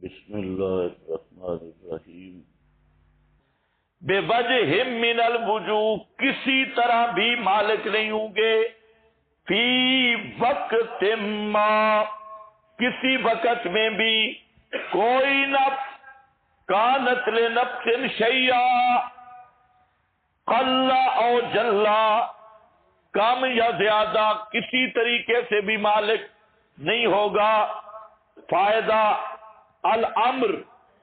بسم اللہ الرحمن الرحیم۔ بے وجہ من الوجوہ، کسی طرح بھی مالک نہیں ہوں گے، فی وقت ما، کسی وقت میں بھی، کوئی نفس کانت لنفس شیئا، قل او جلا، کم یا زیادہ کسی طریقے سے بھی مالک نہیں ہوگا۔ فائدہ الامر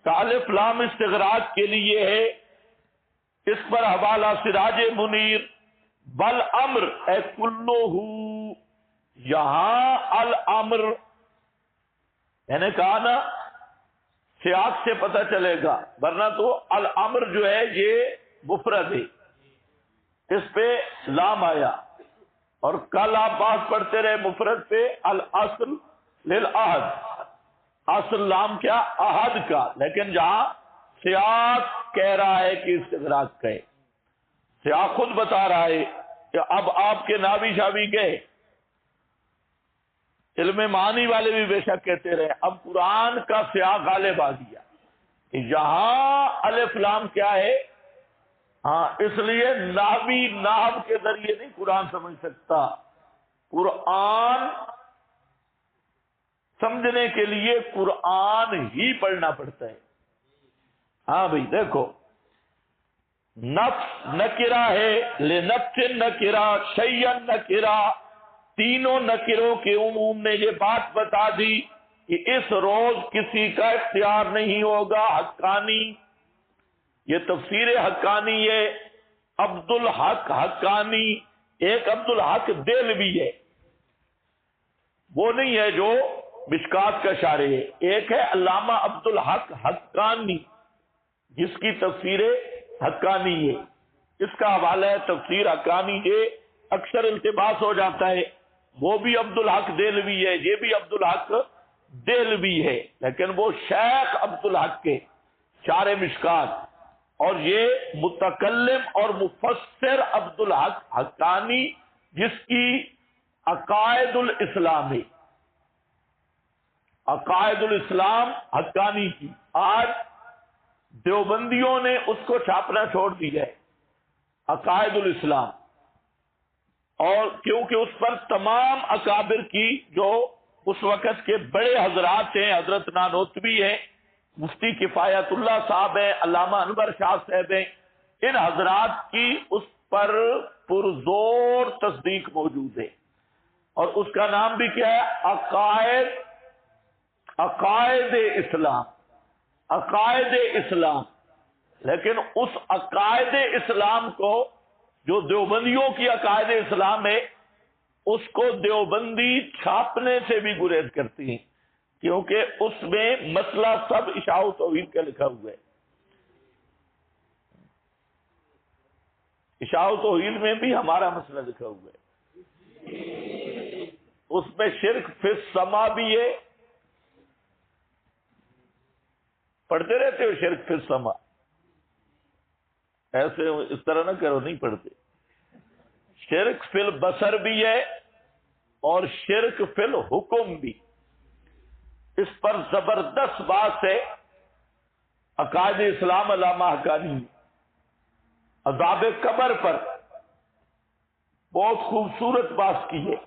کا الف لام استغراق کے لیے ہے، اس پر حوالہ سراج منیر، بل امر اے کلو، یہاں الامر میں نے کہا نا سیاق سے پتہ چلے گا، ورنہ تو الامر جو ہے یہ مفرد ہے، اس پہ لام آیا، اور کل آپ بات پڑھتے رہے مفرد پہ الاصل للعہد، اصل لام کیا عہد کا، لیکن جہاں سیاق کہہ رہا ہے کہ استغراق کہے، سیاق خود بتا رہا ہے کہ اب آپ کے ناوی شاوی گئے، علم معانی والے بھی بے شک کہتے رہے، اب قرآن کا سیاق غالب آ گیا کہ یہاں الف لام کیا ہے، ہاں اس لیے ناوی نحو کے ذریعے نہیں قرآن سمجھ سکتا، قرآن سمجھنے کے لیے قرآن ہی پڑھنا پڑتا ہے۔ ہاں بھائی دیکھو، نفس نکرہ ہے، لنفس نکرہ، شیئن نکرہ، تینوں نکروں کے عموم نے یہ بات بتا دی کہ اس روز کسی کا اختیار نہیں ہوگا۔ حقانی، یہ تفسیر حقانی ہے، عبد الحق حقانی، ایک عبد الحق دہلوی ہے، وہ نہیں ہے جو مشکات کا شارح ہے، ایک ہے علامہ عبد الحق حقانی جس کی تفسیر حقانی ہے، اس کا حوالہ ہے تفسیر حقانی، یہ اکثر التباس ہو جاتا ہے، وہ بھی عبد الحق دہلوی ہے، یہ بھی عبد الحق دہلوی ہے، لیکن وہ شیخ عبد الحق کے شارح مشکات، اور یہ متکلم اور مفسر عبد الحق حقانی جس کی عقائد الاسلام ہے، عقائد الاسلام حقانی کی، آج دیوبندیوں نے اس کو چھاپنا چھوڑ دیا ہے، عقائد الاسلام، اور کیونکہ اس پر تمام اکابر کی جو اس وقت کے بڑے حضرات ہیں، حضرت نانوتوی ہیں، مفتی کفایت اللہ صاحب ہیں، علامہ انور شاہ صاحب ہیں، ان حضرات کی اس پر پرزور تصدیق موجود ہے، اور اس کا نام بھی کیا ہے؟ عقائد اسلام، عقائد اسلام، لیکن اس عقائد اسلام کو جو دیوبندیوں کی عقائد اسلام ہے، اس کو دیوبندی چھاپنے سے بھی گریز کرتی ہیں، کیونکہ اس میں مسئلہ سب اشاع و توحید کا لکھا ہوا ہے، اشاع و توحید میں بھی ہمارا مسئلہ لکھا ہوا ہے، اس میں شرک فی السما بھی ہے، پڑھتے رہتے ہو شرک فی السما، ایسے اس طرح نہ کرو، نہیں پڑھتے، شرک فی البصر بھی ہے اور شرک فی الحکم بھی، اس پر زبردست بات ہے عقائد اسلام علامہ حقانی، عذاب قبر پر بہت خوبصورت بات کی ہے،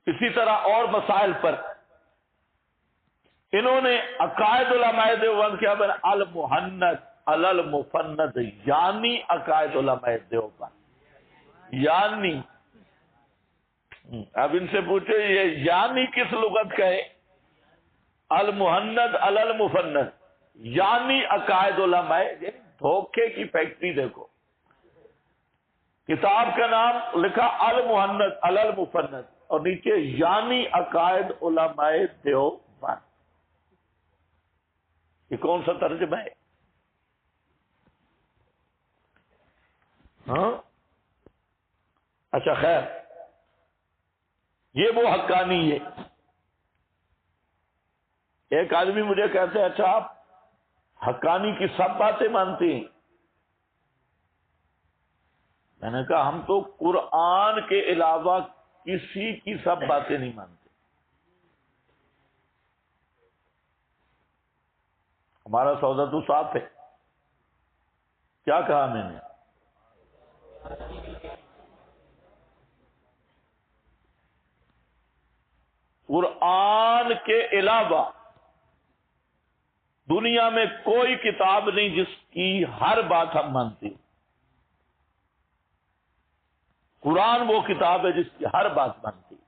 اسی طرح اور مسائل پر انہوں نے عقائد علماء دیوبند کیا بنا المحند علی المفند، یعنی عقائد علماء دیوبند، یعنی اب ان سے پوچھے یہ یعنی کس لغت کا ہے؟ المحند علی المفند، یعنی عقائد علماء، دھوکے کی فیکٹری دیکھو، کتاب کا نام لکھا المحند علی المفند اور نیچے یعنی عقائد علماء دیوبند، یہ کون سا ترجمہ ہے؟ ہاں اچھا خیر، یہ وہ حقانی ہے۔ ایک آدمی مجھے کہتے ہیں اچھا آپ حقانی کی سب باتیں مانتے ہیں؟ میں نے کہا ہم تو قرآن کے علاوہ کسی کی سب باتیں نہیں مانتے، ہمارا سودا تو صاف ہے. کیا کہا میں نے؟ قرآن کے علاوہ دنیا میں کوئی کتاب نہیں جس کی ہر بات ہم مانتے ہیں. قرآن وہ کتاب ہے جس کی ہر بات مانتی ہے.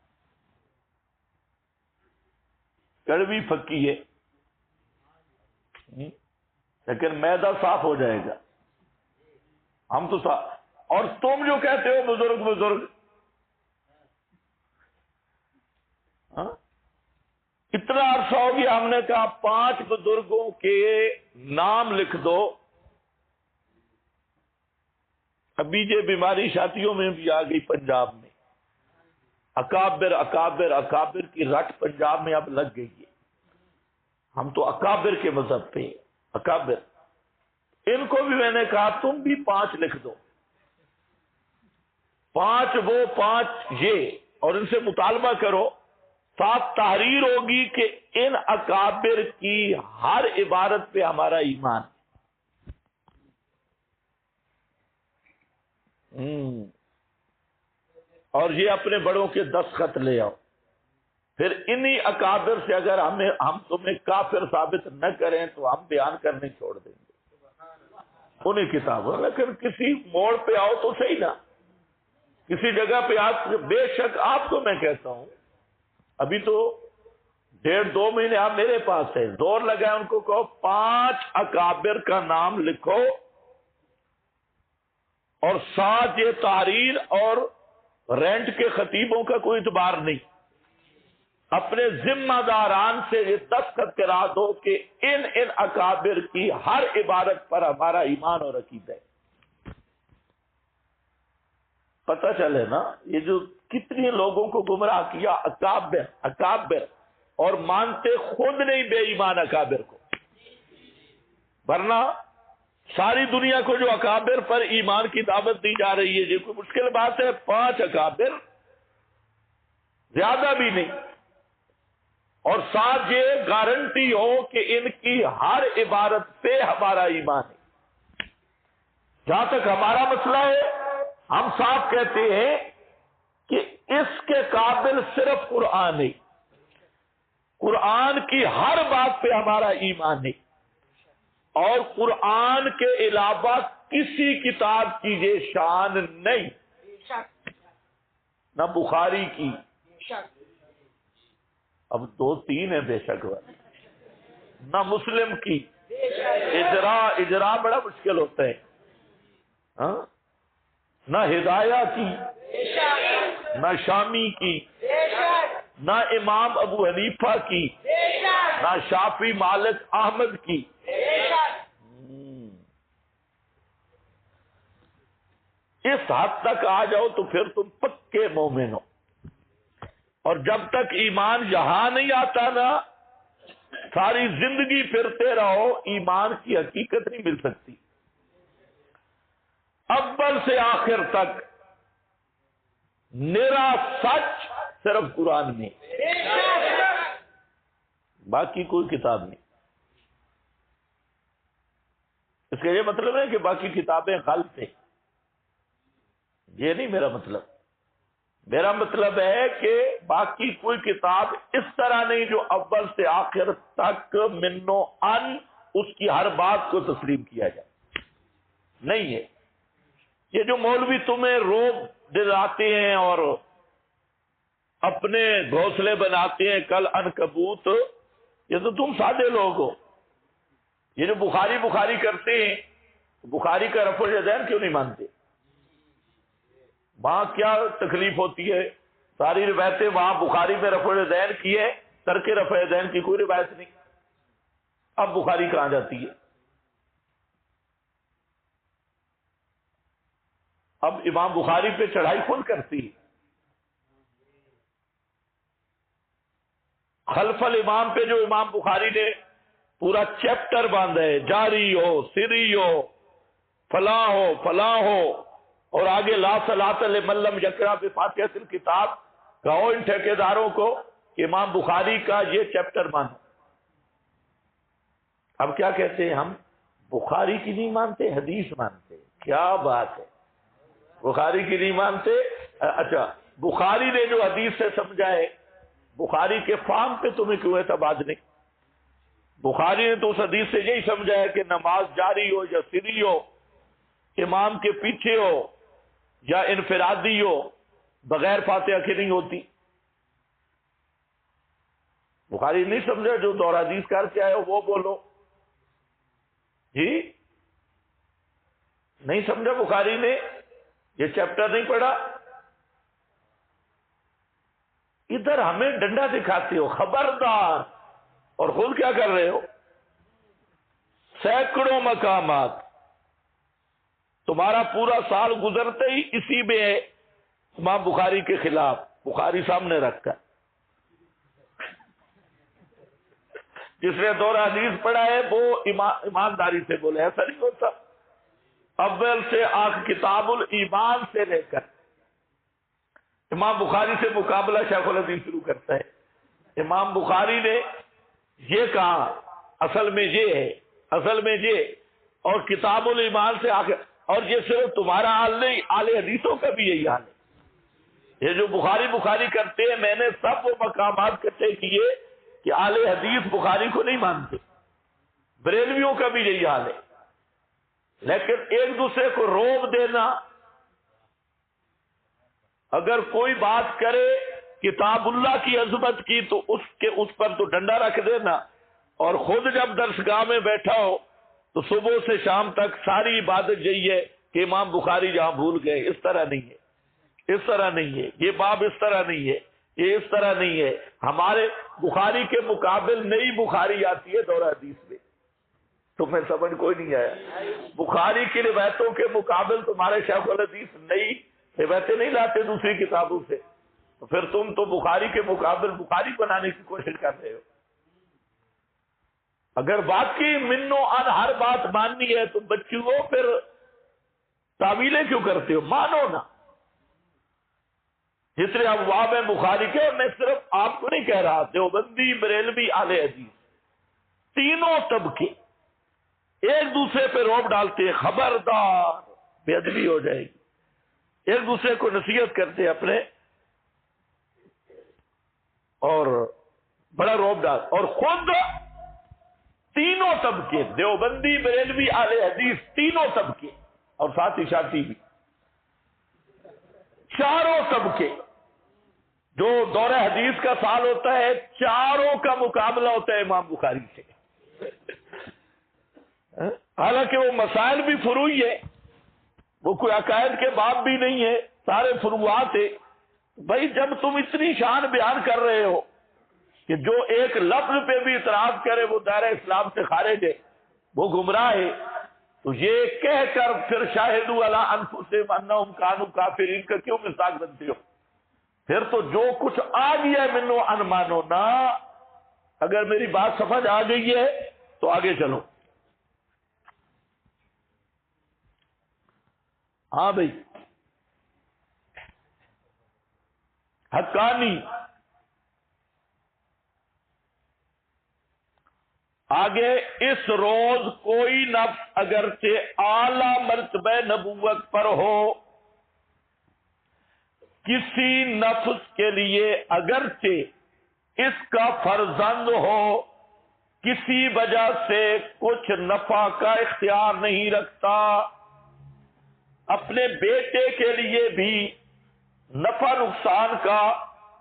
کڑوی پھکی ہے لیکن معدہ صاف ہو جائے گا. ہم تو صاف. اور تم جو کہتے ہو بزرگ بزرگ، اتنا عرصہ ہو گیا ہم نے کہا 5 بزرگوں کے نام لکھ دو. ابھی یہ بیماری شادیوں میں بھی آ گئی پنجاب میں. اکابر اکابر اکابر کی رٹ پنجاب میں اب لگ گئی ہے. ہم تو اکابر کے مذہب پہ اکابر. ان کو بھی میں نے کہا تم بھی 5 لکھ دو. 5 وہ 5 یہ، اور ان سے مطالبہ کرو. ساتھ تحریر ہوگی کہ ان اکابر کی ہر عبارت پہ ہمارا ایمان. اور یہ اپنے بڑوں کے دستخط لے آؤ. پھر انہی اکابر سے اگر ہم تمہیں کافر ثابت نہ کریں تو ہم بیان کرنے چھوڑ دیں گے انہیں کتابوں. لیکن کسی موڑ پہ آؤ تو صحیح نا. کسی جگہ پہ آؤ. بے شک آپ کو میں کہتا ہوں ابھی تو 1.5-2 مہینے آپ میرے پاس ہے. زور لگائے ان کو کہو 5 اکابر کا نام لکھو اور ساتھ یہ تحریر اور رینٹ کے خطیبوں کا کوئی اعتبار نہیں. اپنے ذمہ داران سے یہ دستخط کرا دو کہ ان اکابر کی ہر عبارت پر ہمارا ایمان اور عقیدہ ہے. پتہ چلے نا یہ جو کتنے لوگوں کو گمراہ کیا اکابر اکابر، اور مانتے خود نہیں بے ایمان اکابر کو. ورنہ ساری دنیا کو جو اکابر پر ایمان کی دعوت دی جا رہی ہے یہ کوئی مشکل بات ہے. 5 اکابر زیادہ بھی نہیں، اور ساتھ یہ گارنٹی ہو کہ ان کی ہر عبارت پہ ہمارا ایمان ہے. جہاں تک ہمارا مسئلہ ہے ہم صاف کہتے ہیں کہ اس کے قابل صرف قرآن ہے. قرآن کی ہر بات پہ ہمارا ایمان ہے، اور قرآن کے علاوہ کسی کتاب کی یہ شان نہیں. نہ بخاری کی، اب 2-3 ہیں بے شک، نہ مسلم کی. اجرا بڑا مشکل ہوتا ہے. نہ ہدایہ کی، نہ شامی کی، نہ امام ابو حنیفہ کی، نہ شافعی مالک احمد کی. اس حد تک آ جاؤ تو پھر تم پکے مومن ہو. اور جب تک ایمان یہاں نہیں آتا نا ساری زندگی پھرتے رہو ایمان کی حقیقت نہیں مل سکتی. اول سے آخر تک میرا سچ صرف قرآن میں، باقی کوئی کتاب نہیں. اس کا یہ مطلب ہے کہ باقی کتابیں غلط ہیں، یہ نہیں میرا مطلب. میرا مطلب ہے کہ باقی کوئی کتاب اس طرح نہیں جو اول سے آخر تک منو ان اس کی ہر بات کو تسلیم کیا جائے. نہیں ہے. یہ جو مولوی تمہیں روب دلاتے ہیں اور اپنے گھونسلے بناتے ہیں کل عنکبوت، یہ تو تم سادے لوگ ہو. یہ جو بخاری کرتے ہیں، بخاری کا رفع ذہن کیوں نہیں مانتے؟ وہاں کیا تکلیف ہوتی ہے؟ ساری روایتیں وہاں بخاری میں رفع ذہن کی ہے، ترک رفع ذہن کی کوئی روایت نہیں. اب بخاری کہاں جاتی ہے؟ اب امام بخاری پہ چڑھائی کون کرتی ہے؟ خلف الامام پہ جو امام بخاری نے پورا چیپٹر باندھا ہے، جاری ہو، سری ہو، فلاں ہو، اور آگے لا صلاۃ لمن لم یقرأ بفاتحۃ الکتاب. کہو ان ٹھیکیداروں کو کہ امام بخاری کا یہ چیپٹر باندھو. اب کیا کہتے ہیں ہم؟ بخاری کی نہیں مانتے، حدیث مانتے. کیا بات ہے، بخاری کی نہیں مانتے. اچھا، بخاری نے جو حدیث سے سمجھا ہے، بخاری کے فام پہ تمہیں کیوں اعتماد نہیں؟ بخاری نے تو اس حدیث سے یہی سمجھا ہے کہ نماز جاری ہو یا سری ہو، امام کے پیچھے ہو یا انفرادی ہو، بغیر فاتحہ کے نہیں ہوتی. بخاری نہیں سمجھا، جو دور حدیث کر کے آئے ہو وہ بولو. جی نہیں سمجھا بخاری نے، یہ چیپٹر نہیں پڑھا. ادھر ہمیں ڈنڈا دکھاتے ہو، خبردار، اور خود کیا کر رہے ہو؟ سینکڑوں مقامات تمہارا پورا سال گزرتے ہی اسی میں ہے امام بخاری کے خلاف. بخاری سامنے رکھا، جس نے دور حدیث پڑھا ہے وہ ایمانداری سے بولے. ایسا نہیں ہوتا. اول سے کتاب الایمان سے لے کر امام بخاری سے مقابلہ شیخ الحدیث شروع کرتا ہے. امام بخاری نے یہ کہا، اصل میں یہ ہے، اصل میں یہ، اور کتاب الایمان سے آ کر، اور یہ صرف تمہارا حال نہیں، اہل حدیثوں کا بھی یہی حال ہے. یہ جو بخاری کرتے ہیں، میں نے سب وہ مقامات اکٹھے کیے کہ اہل حدیث بخاری کو نہیں مانتے. بریلویوں کا بھی یہی حال ہے. لیکن ایک دوسرے کو روب دینا، اگر کوئی بات کرے کتاب اللہ کی عظمت کی تو اس پر تو ڈنڈا رکھ دینا، اور خود جب درسگاہ میں بیٹھا ہو تو صبح سے شام تک ساری عبادت یہی ہے کہ امام بخاری جہاں بھول گئے. اس طرح نہیں ہے، اس طرح نہیں ہے، یہ باب اس طرح نہیں ہے، یہ اس طرح نہیں ہے. ہمارے بخاری کے مقابل نئی بخاری آتی ہے دور حدیث میں. تمہیں سمجھ کوئی نہیں آیا؟ بخاری کی روایتوں کے مقابل تمہارے شیخ الحدیث نئی روایتیں نہیں لاتے دوسری کتابوں سے، تو پھر تم تو بخاری کے مقابل بخاری بنانے کی کوشش کر رہے ہو. اگر واقعی منو ان ہر بات ماننی ہے تو بچوں پھر تعویلیں کیوں کرتے ہو؟ مانو نا. جتنے ابواب ہیں بخاری کے، اور میں صرف آپ کو نہیں کہہ رہا، دیوبندی، بریلوی، اہل حدیث، تینوں طبقے ایک دوسرے پہ روب ڈالتے ہیں. خبردار، بے ادبی ہو جائے گی. ایک دوسرے کو نصیحت کرتے اپنے، اور بڑا روب ڈال، اور خود تینوں طبقے، دیوبندی، بریلوی، اہل حدیث، تینوں طبقے، اور ساتھ ہی شاتی بھی، چاروں طبقے. جو دور حدیث کا سال ہوتا ہے، چاروں کا مقابلہ ہوتا ہے امام بخاری سے. حالانکہ وہ مسائل بھی فروعی ہے، وہ کوئی عقائد کے باب بھی نہیں ہے، سارے فروعات ہے. بھائی جب تم اتنی شان بیان کر رہے ہو کہ جو ایک لفظ پہ بھی اعتراض کرے وہ دائرہ اسلام سے خارج ہے، وہ گمراہ ہے، تو یہ کہہ کر پھر شاہدوا علی انفسہم انہم کانوا کافرین کا کیوں مذاق بنتے ہو؟ پھر تو جو کچھ آ گیا ہے منو ان مانو نا. اگر میری بات سمجھ آ گئی ہے تو آگے چلو. ہاں بھائی، حقانی آگے، اس روز کوئی نفس اگرچہ اعلی مرتبہ نبوت پر ہو، کسی نفس کے لیے اگرچہ اس کا فرزند ہو، کسی وجہ سے کچھ نفع کا اختیار نہیں رکھتا، اپنے بیٹے کے لیے بھی نفع نقصان کا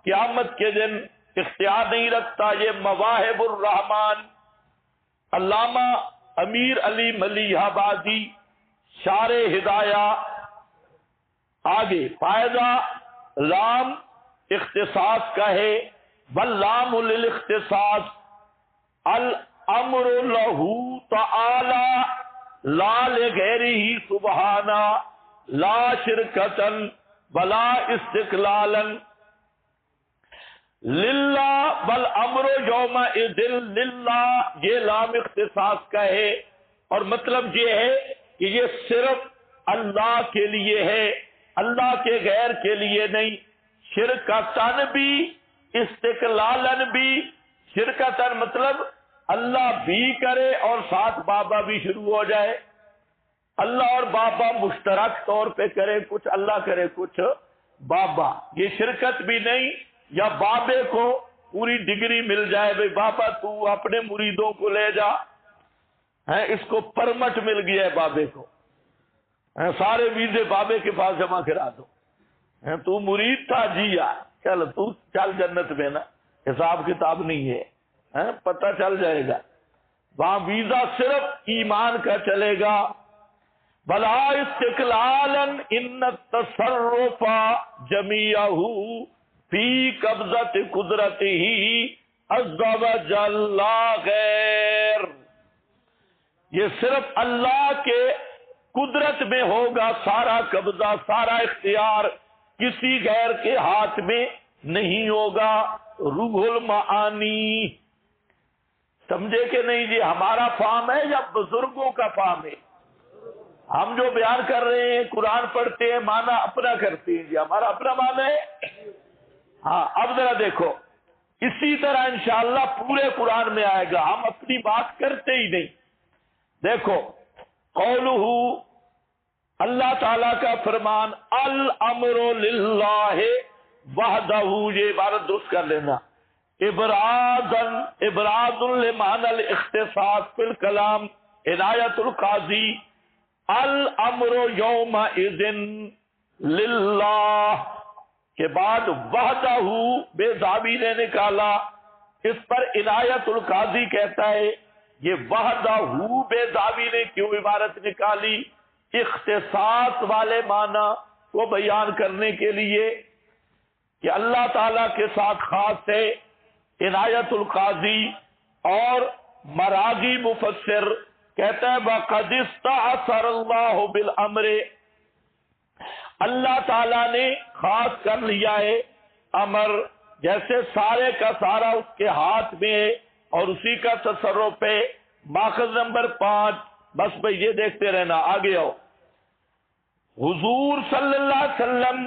قیامت کے دن اختیار نہیں رکھتا. یہ مواہب الرحمان علامہ امیر علی ملیح آبادی شارح ہدایہ. آگے فائدہ لام اختصاص کا ہے، واللام للاختصاص، الامر لہ تعالی لا لغیرہ سبحانہ، لا شرکتن ولا استقلالا، للہ والامر یومئذ للہ. یہ لام اختصاص کا ہے، اور مطلب یہ ہے کہ یہ صرف اللہ کے لیے ہے، اللہ کے غیر کے لیے نہیں. شرکتن بھی، استقلالن بھی. شرکتن مطلب اللہ بھی کرے اور ساتھ بابا بھی شروع ہو جائے، اللہ اور بابا مشترک طور پہ کرے، کچھ اللہ کرے کچھ بابا، یہ شرکت بھی نہیں، یا بابے کو پوری ڈگری مل جائے، بھئی بابا تو اپنے مریدوں کو لے جا، اس کو پرمٹ مل گیا ہے بابے کو، سارے ویزے بابے کے پاس جمع کرا دو، تو مرید تھا جی یار، چل تو چل جنت میں نا، حساب کتاب نہیں ہے، پتہ چل جائے گا، وہاں ویزا صرف ایمان کا چلے گا۔ بلا استقلالا ان التصرف جمیعہ فی قبضۃ قدرتہ عز وجل لا غیر، یہ صرف اللہ کے قدرت میں ہوگا، سارا قبضہ سارا اختیار کسی غیر کے ہاتھ میں نہیں ہوگا۔ روح المعانی، سمجھے کہ نہیں جی؟ ہمارا فام ہے یا بزرگوں کا فام ہے؟ ہم جو بیان کر رہے ہیں، قرآن پڑھتے ہیں، مانا اپنا کرتے ہیں جی، ہمارا اپنا مانا ہے۔ ہاں اب ذرا دیکھو، اسی طرح انشاءاللہ پورے قرآن میں آئے گا، ہم اپنی بات کرتے ہی نہیں۔ دیکھو قولہ، اللہ تعالیٰ کا فرمان، الامر للہ وحدہ، یہ عبارت درست کر لینا، ابراز لمعنی الاختصاص فی الکلام، عنایت القاضی، الامر یومئذ للہ کے بعد وحدہ بے ضابی نے نکالا، اس پر عنایت القاضی کہتا ہے یہ وحدہ بے ضابی نے کیوں عبارت نکالی؟ اختصاص والے معنی کو بیان کرنے کے لیے کہ اللہ تعالیٰ کے ساتھ خاص ہے۔ عنایت القاضی اور مراغی مفسر کہتا ہے وَقَدِ اسْتَعْصَرَ اللَّهُ بِالْأَمْرِ، اللہ تعالیٰ نے خاص کر لیا ہے امر، جیسے سارے کا سارا اس کے ہاتھ میں ہے اور اسی کا تصرف ہے۔ ماخذ نمبر 5، بس بھئی یہ دیکھتے رہنا، آگے آؤ۔ حضور صلی اللہ علیہ وسلم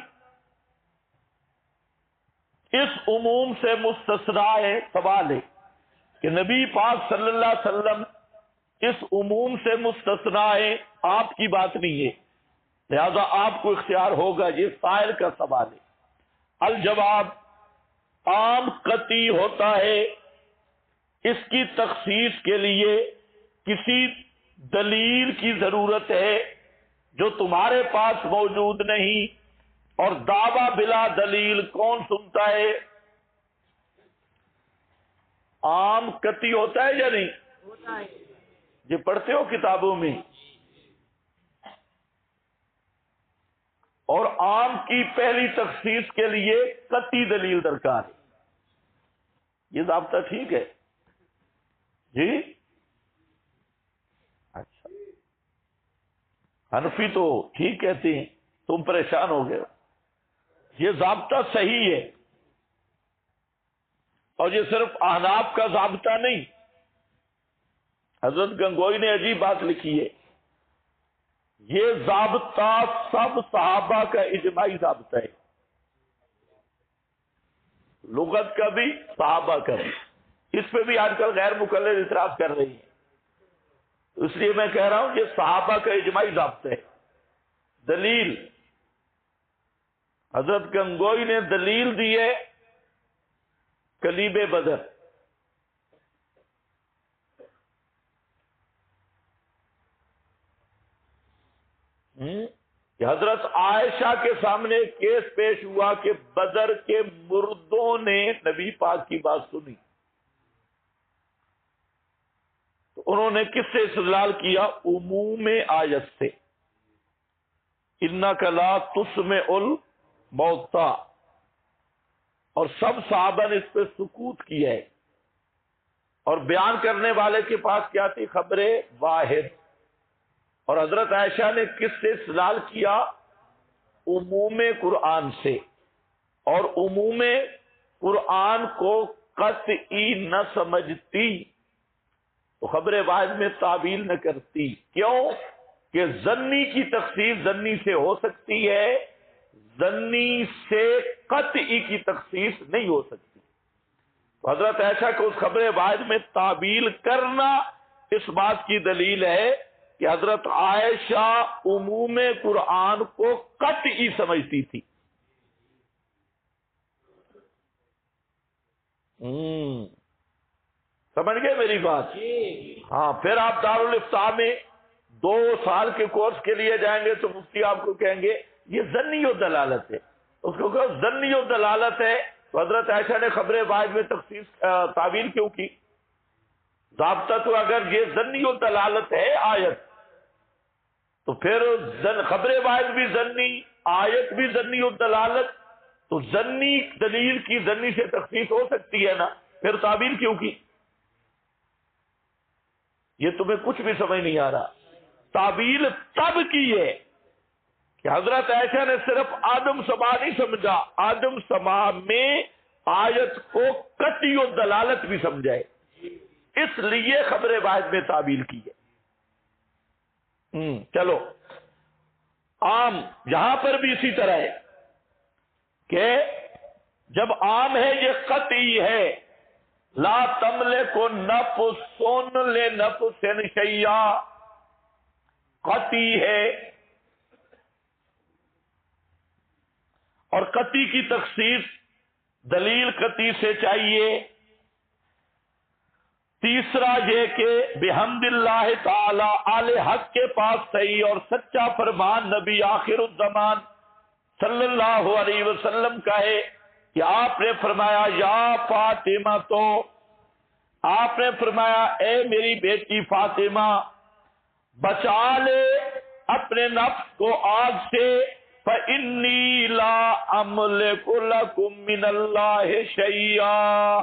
اس عموم سے مستثنا ہے۔ سوال ہے کہ نبی پاک صلی اللہ علیہ وسلم اس عموم سے مستثنا ہے، آپ کی بات نہیں ہے، لہذا آپ کو اختیار ہوگا، یہ سائل کا سوال ہے۔ الجواب، عام قطعی ہوتا ہے، اس کی تخصیص کے لیے کسی دلیل کی ضرورت ہے جو تمہارے پاس موجود نہیں، اور دعویٰ بلا دلیل کون سنتا ہے؟ عام قطعی ہوتا ہے یا نہیں؟ ہوتا ہے، یہ پڑھتے ہو کتابوں میں، اور عام کی پہلی تخصیص کے لیے قطعی دلیل درکار ہے، یہ ضابطہ ٹھیک ہے جی؟ اچھا، حنفی تو ٹھیک کہتے ہیں، تم پریشان ہو گئے، یہ ضابطہ صحیح ہے، اور یہ صرف احناف کا ضابطہ نہیں، حضرت گنگوئی نے عجیب بات لکھی ہے، یہ ضابطہ سب صحابہ کا اجماعی ضابطہ ہے، لغت کا بھی صحابہ کا بھی۔ اس پہ بھی آج کل غیر مقلد اعتراض کر رہی ہیں، اس لیے میں کہہ رہا ہوں یہ صحابہ کا اجماعی ضابطہ ہے۔ دلیل، حضرت گنگوئی نے دلیل دی ہے کلیب بدر، کہ حضرت عائشہ کے سامنے کیس پیش ہوا کہ بدر کے مردوں نے نبی پاک کی بات سنی، تو انہوں نے کس سے استدلال کیا؟ عموم آیت سے، اِنَّكَ لَا تُسْمِعُ الْمَوْتَىٰ، اور سب صحابہ نے اس پہ سکوت کیا ہے، اور بیان کرنے والے کے پاس کیا تھی؟ خبر واحد۔ اور حضرت عائشہ نے کس سے استدلال کیا؟ عموم قرآن سے، اور عموم قرآن کو قطعی نہ سمجھتی تو خبر واحد میں تعویل نہ کرتی۔ کیوں کہ ظنی کی تخصیص ظنی سے ہو سکتی ہے، ظنی سے قطعی کی تخصیص نہیں ہو سکتی۔ حضرت عائشہ کو اس خبر واحد میں تعبیل کرنا اس بات کی دلیل ہے کہ حضرت عائشہ عموم قرآن کو قطعی سمجھتی تھی. سمجھ گئے میری بات؟ ہاں. پھر آپ دارالفتاء میں 2 سال کے کورس کے لیے جائیں گے تو مفتی آپ کو کہیں گے یہ ظنی و دلالت ہے. اس کو کہو ظنی و دلالت ہے تو حضرت عائشہ نے خبر واحد میں تخصیص تعبیر کیوں کی؟ ضابطہ تو اگر یہ ظنی و دلالت ہے آیت تو پھر خبر واحد بھی ظنی، آیت بھی ظنی و دلالت، تو ظنی دلیل کی ظنی سے تخصیص ہو سکتی ہے نا، پھر تعبیر کیوں کی؟ یہ تمہیں کچھ بھی سمجھ نہیں آ رہا. تعبیر تب کی ہے کہ حضرت عائشہ نے صرف آدم سما نہیں سمجھا، آدم سما میں آیت کو قطعی و دلالت بھی سمجھائے، اس لیے خبر واحد میں تعبیر کی ہے. چلو عام یہاں پر بھی اسی طرح ہے کہ جب عام ہے یہ قطعی ہے، لا تملک نفس لنفس شیئا، قطعی ہے، اور قطعی کی تخصیص دلیل قطعی سے چاہیے. تیسرا یہ کہ بحمد اللہ تعالی آل حق کے پاس صحیح اور سچا فرمان نبی آخر الزمان صلی اللہ علیہ وسلم کا ہے کہ آپ نے فرمایا یا فاطمہ، تو آپ نے فرمایا اے میری بیٹی فاطمہ بچا لے اپنے نفس کو آگ سے، فإنی لا املک لکم من اللہ شیئا،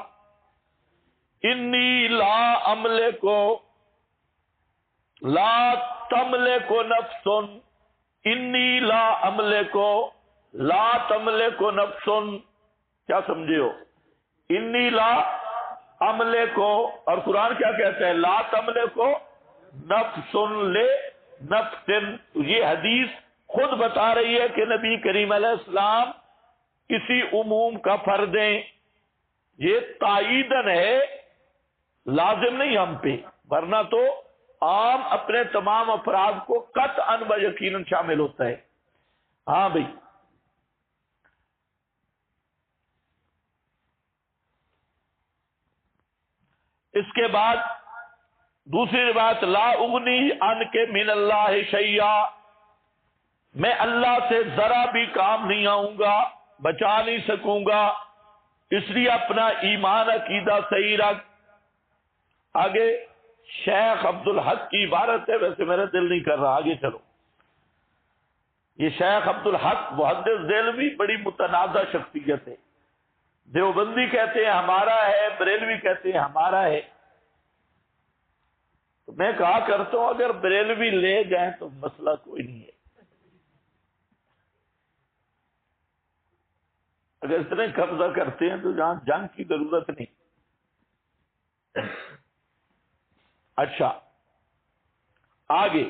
انی لا املک لا تملک نفس، انی لا املک لا تملک نفس. کیا سمجھے ہو؟ انی لا املک، اور قرآن کیا کہتا ہے؟ لا تملک نفس لے نفس. یہ حدیث خود بتا رہی ہے کہ نبی کریم علیہ السلام کسی عموم کا فرد ہیں. یہ تائیدن ہے، لازم نہیں ہم پہ، ورنہ تو عام اپنے تمام افراد کو قطعاً و یقیناً شامل ہوتا ہے. ہاں بھائی. اس کے بعد دوسری روایت لا اغنی ان کے من اللہ شیئا، میں اللہ سے ذرا بھی کام نہیں آؤں گا، بچا نہیں سکوں گا، اس لیے اپنا ایمان عقیدہ صحیح رکھ. آگے شیخ عبد الحق کی عبارت ہے، ویسے میرا دل نہیں کر رہا، آگے چلو. یہ شیخ عبد الحق محدث دہلوی بڑی متنازع شخصیت ہے. دیوبندی کہتے ہیں ہمارا ہے، بریلوی کہتے ہیں ہمارا ہے. تو میں کہا کرتا ہوں اگر بریلوی لے جائیں تو مسئلہ کوئی نہیں ہے، اگر اتنے قبضہ کرتے ہیں تو جہاں جنگ کی ضرورت نہیں. اچھا آگے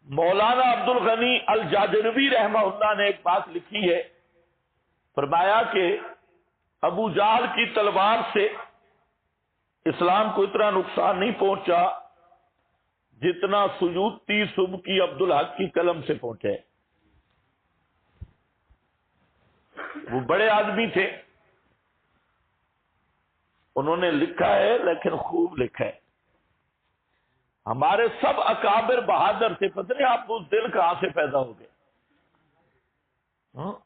مولانا عبد الغنی الجاجروی رحمہ اللہ نے ایک بات لکھی ہے، فرمایا کہ ابو جہل کی تلوار سے اسلام کو اتنا نقصان نہیں پہنچا جتنا سیوطی سبکی عبد الحق کی قلم سے پہنچے. وہ بڑے آدمی تھے، انہوں نے لکھا ہے لیکن خوب لکھا ہے. ہمارے سب اکابر بہادر تھے، پتہ نہیں آپ کو دل کہاں سے پیدا ہو گئے.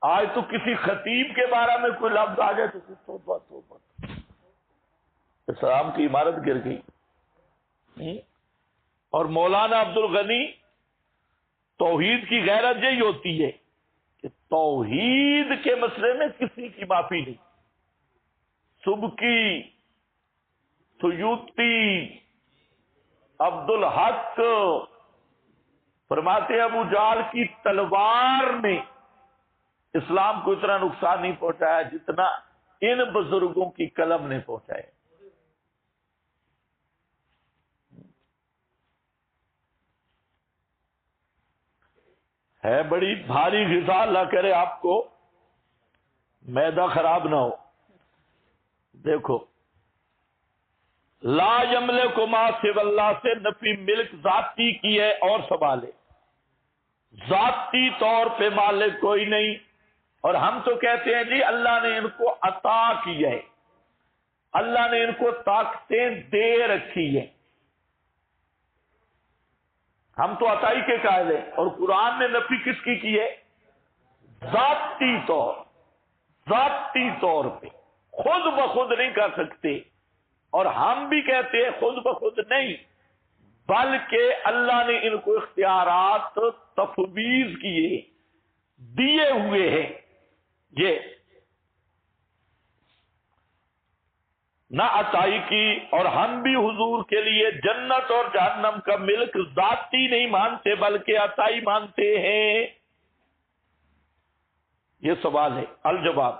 آج تو کسی خطیب کے بارے میں کوئی لفظ آ جائے تو توبہ توبہ، اسلام کی عمارت گر گئی. اور مولانا عبد الغنی توحید کی غیرت یہی ہوتی ہے کہ توحید کے مسئلے میں کسی کی معافی نہیں. سبکی، سیوطی، عبد الحق فرماتے ابو جہل کی تلوار نے اسلام کو اتنا نقصان نہیں پہنچایا جتنا ان بزرگوں کی قلم نے پہنچایا. ہے بڑی بھاری غذا، اللہ کرے آپ کو معدہ خراب نہ ہو. دیکھو لا یملک ما سوی اللہ سے نفی ملک ذاتی کی ہے اور سوال ہے. ذاتی طور پہ مالک کوئی نہیں. اور ہم تو کہتے ہیں جی اللہ نے ان کو عطا کیا ہے, اللہ نے ان کو طاقتیں دے رکھی ہیں. ہم تو عطائی کے قائل ہیں. اور قرآن نے نفی کس کی ہے؟ ذاتی طور پہ خود بخود نہیں کر سکتے. اور ہم بھی کہتے ہیں خود بخود نہیں, بلکہ اللہ نے ان کو اختیارات تفویض کیے, دیے ہوئے ہیں. یہ نہ عطائی کی. اور ہم بھی حضور کے لیے جنت اور جہنم کا ملک ذاتی نہیں مانتے بلکہ عطائی مانتے ہیں. یہ سوال ہے. الجواب,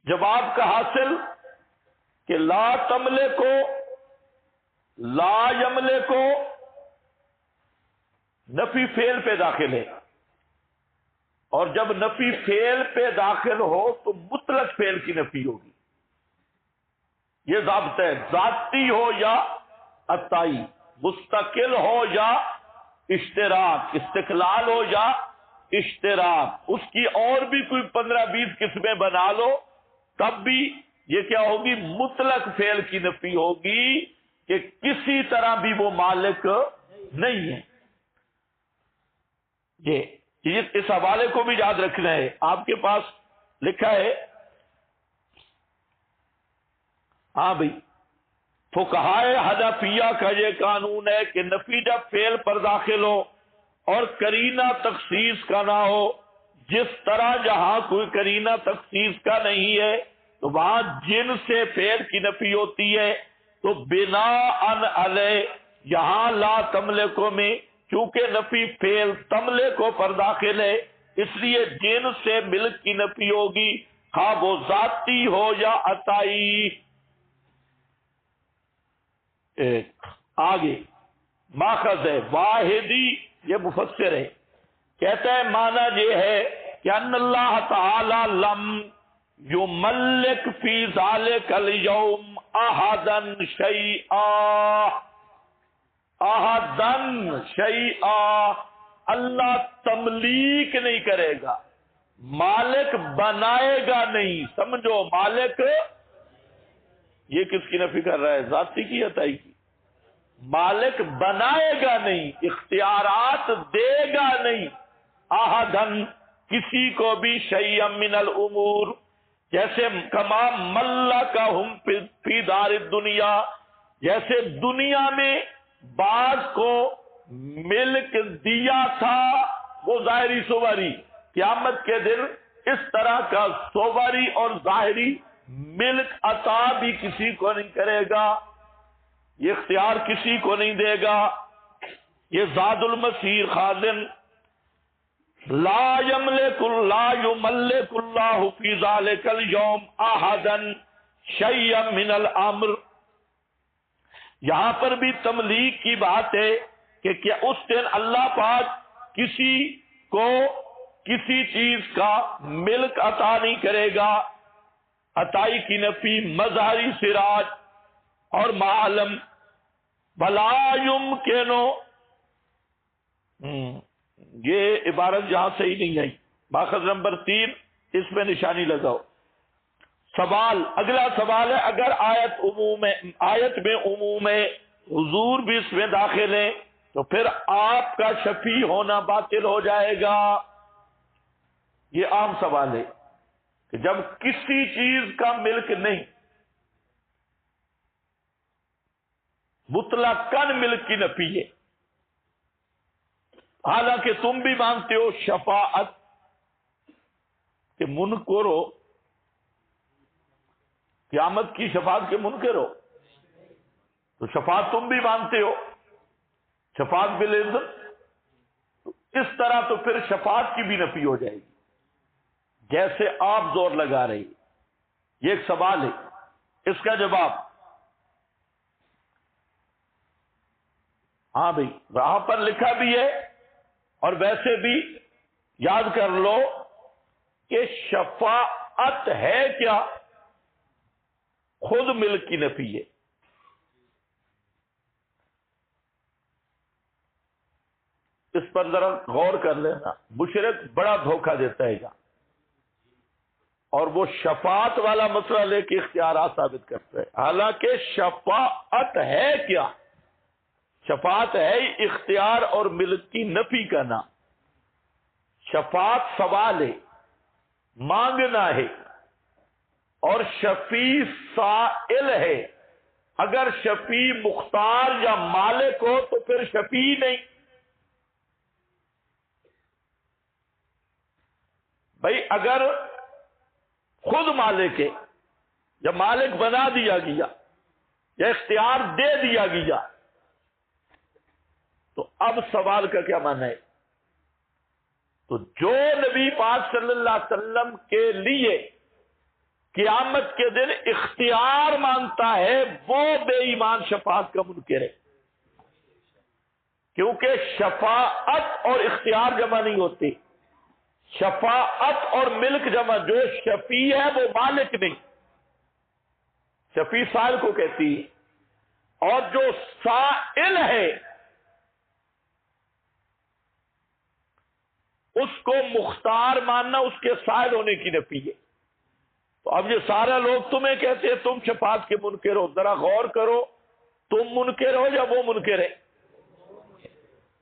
جواب کا حاصل کہ لا تملے کو لا یملے کو نفی فعل پہ داخل ہے. اور جب نفی فعل پہ داخل ہو تو مطلق فعل کی نفی ہوگی. یہ ضابطہ ہے. ذاتی ہو یا عطائی, مستقل ہو یا اشتراک, استقلال ہو یا اشتراک, اس کی اور بھی کوئی 15-20 قسمیں بنا لو تب بھی یہ کیا ہوگی؟ مطلق فعل کی نفی ہوگی کہ کسی طرح بھی وہ مالک نہیں ہے. یہ اس حوالے کو بھی یاد رکھنا ہے. آپ کے پاس لکھا ہے, ہاں بھائی, فقہائے حنفیہ کا یہ قانون ہے کہ نفی جب فعل پر داخل ہو اور قرینہ تخصیص کا نہ ہو, جس طرح جہاں کوئی قرینہ تخصیص کا نہیں ہے تو وہاں جن سے فعل کی نفی ہوتی ہے, تو بنا ان علیہ یہاں لا تملکو میں چونکہ نفی فعل تملکو پر داخل ہے اس لیے جن سے ملک کی نفی ہوگی, خواہ وہ ذاتی ہو یا عطائی. آگے ماخذ ہے واحدی, یہ مفسر ہے, کہتا ہے معنی یہ ہے کہ ان اللہ تعالی لم یملک فی ذالک الیوم احدا شیئا, احدن شیئا, اللہ تملیک نہیں کرے گا, مالک بنائے گا نہیں. سمجھو, مالک یہ کس کی نفی کر رہا ہے؟ ذاتی کی عطائی کی. مالک بنائے گا نہیں, اختیارات دے گا نہیں, احدن کسی کو بھی, شیئا من الامور جیسے کما ملکہم فی دار الدنیا جیسے دنیا میں بعض کو ملک دیا تھا, وہ ظاہری صوری, قیامت کے دن اس طرح کا صوری اور ظاہری ملک عطا بھی کسی کو نہیں کرے گا, یہ اختیار کسی کو نہیں دے گا. یہ زاد المسیر خازن لا یملک اللہ فی ذالک الیوم احدا شیئا من الامر. یہاں پر بھی تملیک کی بات ہے کہ کیا اس دن اللہ پاک کسی کو کسی چیز کا ملک عطا نہیں کرے گا. عطائی کی نفی مظہری سراج اور معلم بلا یمکنو, یہ عبارت جہاں صحیح نہیں آئی. ماخذ نمبر 3 اس میں نشانی لگاؤ. سوال, اگلا سوال ہے, اگر آیت میں عموم ہے, حضور بھی اس میں داخل ہیں, تو پھر آپ کا شفیع ہونا باطل ہو جائے گا. یہ عام سوال ہے کہ جب کسی چیز کا ملک نہیں, مطلقاً ملک کی نفی ہے, حالانکہ تم بھی مانتے ہو شفاعت کے منکر ہو, قیامت کی شفاعت کے منکر ہو, تو شفاعت تم بھی مانتے ہو, شفاعت بالعزت, تو اس طرح تو پھر شفاعت کی بھی نفی ہو جائے گی جیسے آپ زور لگا رہی. یہ ایک سوال ہے, اس کا جواب, ہاں بھائی وہاں پر لکھا بھی ہے اور ویسے بھی یاد کر لو کہ شفاعت ہے کیا؟ خود ملک کی نفی ہے. اس پر ذرا غور کر لینا. مشرک بڑا دھوکہ دیتا ہے گا اور وہ شفاعت والا مسئلہ لے کے اختیارات ثابت کرتا ہے. حالانکہ شفاعت ہے کیا؟ شفاعت ہے اختیار اور ملک کی نفی کا نام. شفاعت سوال ہے، مانگنا ہے، اور شفیع سائل ہے. اگر شفیع مختار یا مالک ہو تو پھر شفیع نہیں. بھائی اگر خود مالک ہے یا مالک بنا دیا گیا یا اختیار دے دیا گیا تو اب سوال کا کیا معنی ہے؟ تو جو نبی پاک صلی اللہ علیہ وسلم کے لیے قیامت کے دن اختیار مانگتا ہے وہ بے ایمان شفاعت کا منکر ہے. کیونکہ شفاعت اور اختیار جمع نہیں ہوتے. شفاعت اور ملک جمع. جو شفیع ہے وہ مالک نہیں، شفیع سائل کو کہتی ہے. اور جو سائل ہے اس کو مختار ماننا اس کے سائل ہونے کی نفی ہے. تو اب یہ سارا لوگ تمہیں کہتے ہیں تم شفاعت کے منکر ہو. ذرا غور کرو، تم منکر ہو یا وہ منکر ہے؟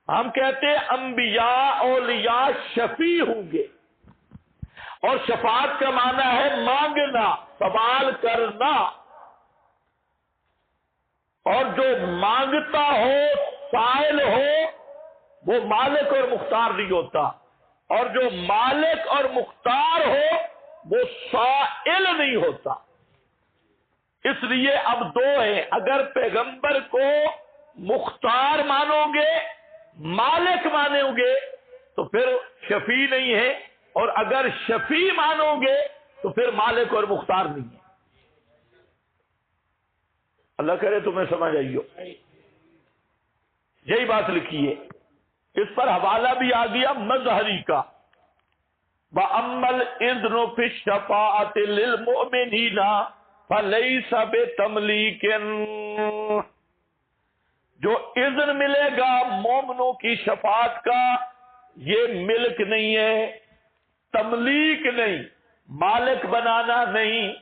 ہم کہتے ہیں انبیاء اولیاء شفیع ہوں گے، اور شفاعت کا معنی ہے مانگنا، سوال کرنا. اور جو مانگتا ہو، سائل ہو، وہ مالک اور مختار نہیں ہوتا. اور جو مالک اور مختار ہو وہ سائل نہیں ہوتا. اس لیے اب دو ہیں. اگر پیغمبر کو مختار مانو گے، مالک مانو گے تو پھر شفیع نہیں ہے، اور اگر شفیع مانو گے تو پھر مالک اور مختار نہیں ہے. اللہ کرے تمہیں سمجھ آئی ہو. یہی بات لکھی ہے. اس پر حوالہ بھی آ گیا مظہری کا. وَأَمَّا الْإِذْنُ فِي الشَّفَاعَةِ لِلْمُؤْمِنِينَ فَلَيْسَ بِتَمْلِيكٍ. جو اذن ملے گا مومنوں کی شفاعت کا یہ ملک نہیں ہے، تملیک نہیں، مالک بنانا نہیں.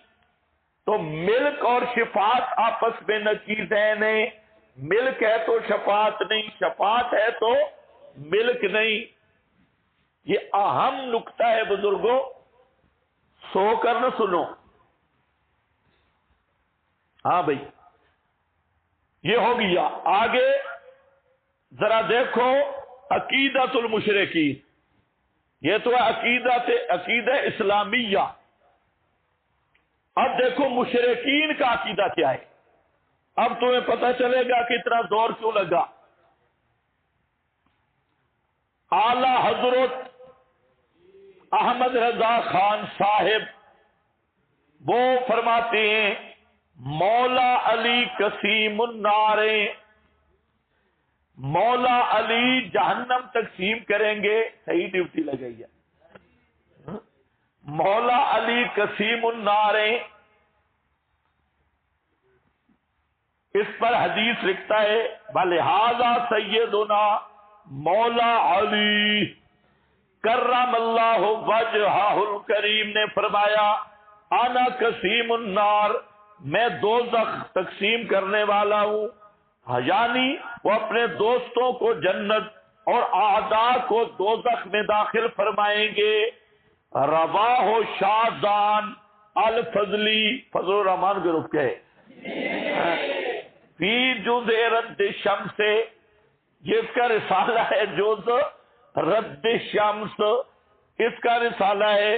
تو ملک اور شفاعت آپس میں نقیضین ہیں. ملک ہے تو شفاعت نہیں، شفاعت ہے تو ملک نہیں. یہ اہم نکتہ ہے بزرگوں، سو کر نہ سنو. ہاں بھائی یہ ہو گیا. آگے ذرا دیکھو عقیدۃ المشرکین. یہ تو ہے عقیدہ اسلامیہ. اب دیکھو مشرکین کا عقیدہ کیا ہے. اب تمہیں پتہ چلے گا کہ اتنا دور کیوں لگا. اعلی حضرت احمد رضا خان صاحب وہ فرماتے ہیں مولا علی قسیم النار، مولا علی جہنم تقسیم کریں گے. صحیح ڈیوٹی لگائی ہے. مولا علی قسیم النار. اس پر حدیث لکھتا ہے بلہذا سیدنا مولا علی کرم اللہ وجہہ الکریم نے فرمایا انا قسیم النار، میں دوزخ تقسیم کرنے والا ہوں. یعنی وہ اپنے دوستوں کو جنت اور اعداء کو دوزخ میں داخل فرمائیں گے. رواہ شاذان الفضلی، فضل الرحمان کے رک گئے فی جز رد شمس، یہ اس کا رسالہ ہے جز رد شمس، اس کا رسالہ ہے.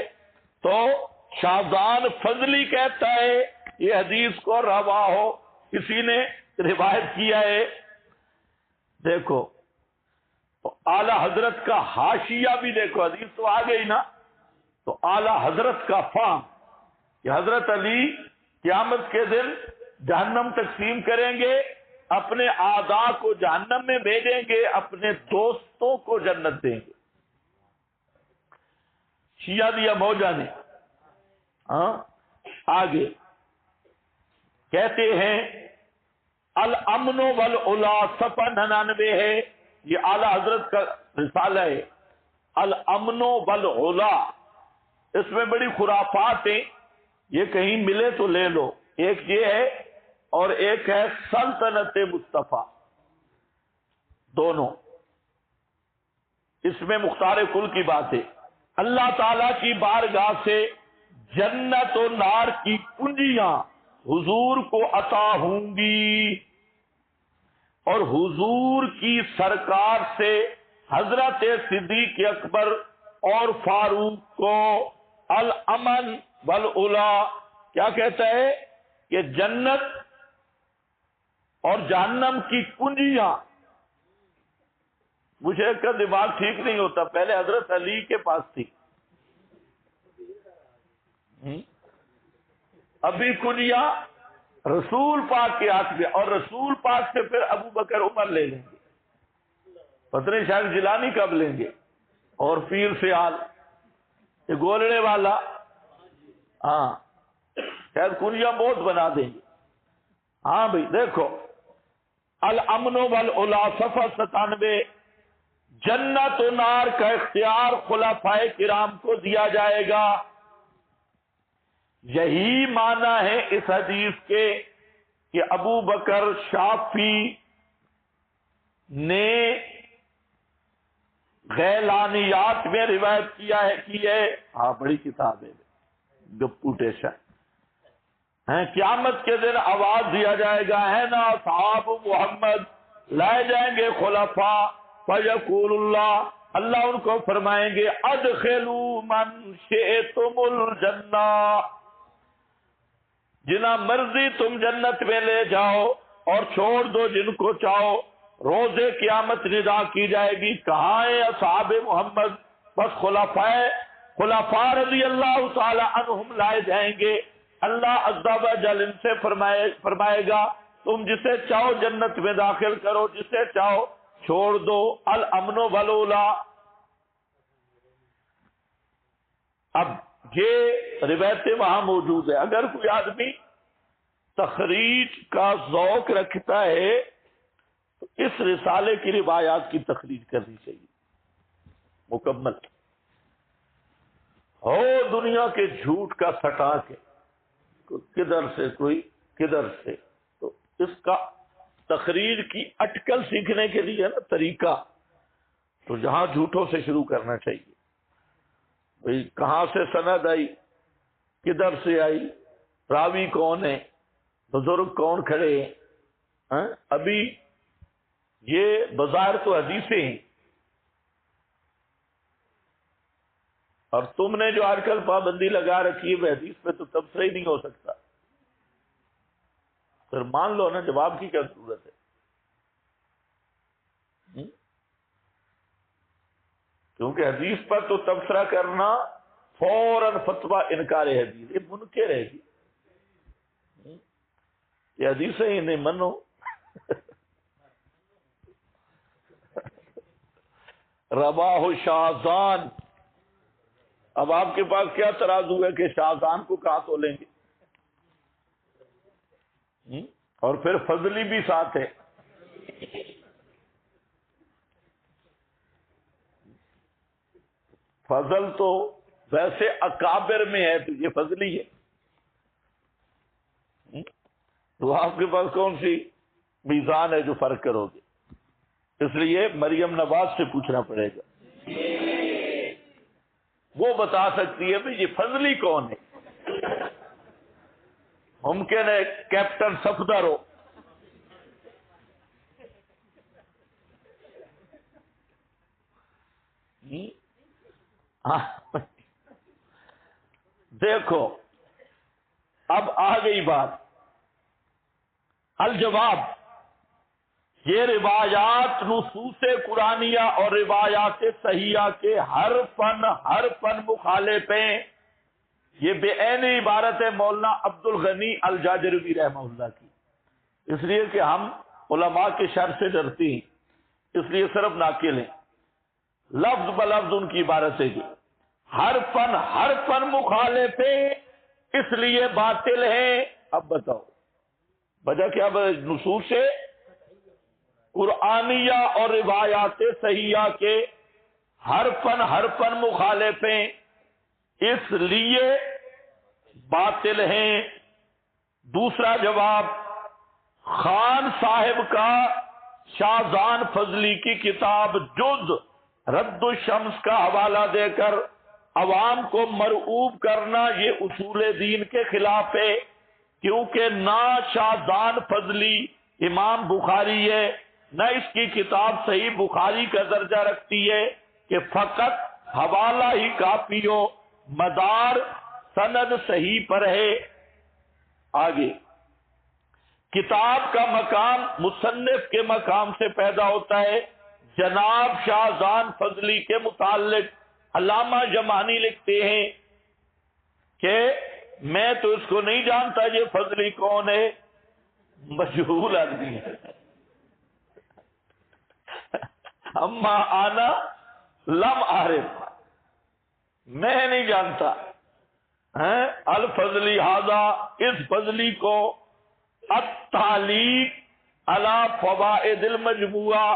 تو شاذان فضلی کہتا ہے یہ حدیث کو روا ہو کسی نے روایت کیا ہے. دیکھو اعلی حضرت کا حاشیہ بھی دیکھو، حدیث تو آ گئی نا. تو اعلی حضرت کا فہم کہ حضرت علی قیامت کے دن جہنم تقسیم کریں گے، اپنے اعداء کو جہنم میں بھیجیں گے، اپنے دوستوں کو جنت دیں گے. شیعہ دیا موجہ نے. ہاں آگے کہتے ہیں الامن والعلا صفحہ 99 ہے، یہ اعلی حضرت کا رسالہ ہے. الامن والعلا، اس میں بڑی خرافات ہیں، یہ کہیں ملے تو لے لو. ایک یہ ہے اور ایک ہے سلطنت مصطفیٰ، دونوں. اس میں مختار کل کی بات ہے. اللہ تعالی کی بارگاہ سے جنت و نار کی کنجیاں حضور کو عطا ہوں گی، اور حضور کی سرکار سے حضرت صدیق اکبر اور فاروق کو الامن والعلا کیا کہتا ہے کہ جنت اور جہنم کی کنجیاں. مجھے کا دماغ ٹھیک نہیں ہوتا، پہلے حضرت علی کے پاس تھی، ابھی کنجیاں رسول پاک کے ہاتھ میں، اور رسول پاک سے پھر ابو بکر عمر لے لیں گے. پتہ نہیں شاید جیلانی کب لیں گے، اور پیر سیال یہ گولڑے والا، ہاں شاید کنجیاں بہت بنا دیں گے. ہاں بھائی دیکھو الامن والعلا صفحہ 97، جنت و نار کا اختیار خلفائے کرام کو دیا جائے گا. یہی معنی ہے اس حدیث کے کہ ابو بکر شافی نے غیلانیات میں روایت کی ہے. ہاں بڑی کتاب ہے، گپو ٹیشن. قیامت کے دن آواز دیا جائے گا، ہے نا صحاب محمد، لائے جائیں گے خلفاء، فیقول اللہ، اللہ ان کو فرمائیں گے ادخلوا من شئتم الجنہ، جنا مرضی تم جنت میں لے جاؤ اور چھوڑ دو جن کو چاہو. روز قیامت ندا کی جائے گی، کہاں ہے اصحاب محمد؟ بس خلفاء رضی اللہ تعالی عنہم لائے جائیں گے. اللہ عز و جل ان سے فرمائے گا تم جسے چاہو جنت میں داخل کرو، جسے چاہو چھوڑ دو. الامن والعلا. اب یہ روایتیں وہاں موجود ہے. اگر کوئی آدمی تخریج کا ذوق رکھتا ہے تو اس رسالے کی روایات کی تخریج کرنی چاہیے مکمل. ہو دنیا کے جھوٹ کا سٹا کے کدھر سے کوئی کدھر سے، تو اس کا تخریج کی اٹکل سیکھنے کے لیے نا طریقہ، تو جہاں جھوٹوں سے شروع کرنا چاہیے. بھئی کہاں سے سند آئی، کدھر سے آئی، راوی کون ہے، بزرگ کون کھڑے ہیں. ابھی یہ بظاہر تو حدیثیں ہیں، اور تم نے جو آج کل پابندی لگا رکھی ہے وہ حدیث پہ تو تبصرہ ہی نہیں ہو سکتا. پھر مان لو نا، جواب کی کیا ضرورت ہے. کیونکہ حدیث پر تو تبصرہ کرنا فوراً فتویٰ انکار حدیث، یہ منکر ہے جی، یہ حدیثیں ہی نہیں منو. رواہ شاذان. اب آپ کے پاس کیا ترازو ہے کہ شاذان کو کہاں تولیں گے؟ اور پھر فضلی بھی ساتھ ہے. فضل تو ویسے اکابر میں ہے، تو یہ فضلی ہے. تو آپ کے پاس کون سی میزان ہے جو فرق کرو گے؟ اس لیے مریم نواز سے پوچھنا پڑے گا، وہ بتا سکتی ہے بھئی یہ فضلی کون ہے. ممکن ہے کیپٹن صفدر ہو. دیکھو اب آ گئی بات. الجواب، یہ روایات نصوص قرآنیہ اور روایات صحیحہ کے ہر فن مخالف ہیں. یہ بے عین عبارت ہے مولانا عبد الغنی الجاجروی رحمہ اللہ کی. اس لیے کہ ہم علماء کے شر سے ڈرتے ہیں، اس لیے صرف ناقل ہیں. لفظ بلفظ ان کی عبارت ہے. ہر فن مخالف ہیں، اس لیے باطل ہیں۔ اب بتاؤ وجہ کیا؟ نصوص سے قرآنیہ اور روایات صحیحہ کے ہر فن مخالف ہیں، اس لیے باطل ہیں۔ دوسرا جواب، خان صاحب کا شاہزان فضلی کی کتاب جز رد الشمس کا حوالہ دے کر عوام کو مرعوب کرنا یہ اصول دین کے خلاف ہے، کیونکہ نہ شاہزان فضلی امام بخاری ہے، نہ اس کی کتاب صحیح بخاری کا درجہ رکھتی ہے کہ فقط حوالہ ہی کافی ہو، مدار سند صحیح پر ہے۔ آگے، کتاب کا مقام مصنف کے مقام سے پیدا ہوتا ہے۔ جناب شاہزان فضلی کے متعلق علامہ جمانی لکھتے ہیں کہ میں تو اس کو نہیں جانتا یہ فضلی کون ہے، مجہول آدمی ہے، اما آنا لم عارف، میں نہیں جانتا۔ الفضلی ہذا، اس فضلی کو التعلیق علی فوائد المجموعہ۔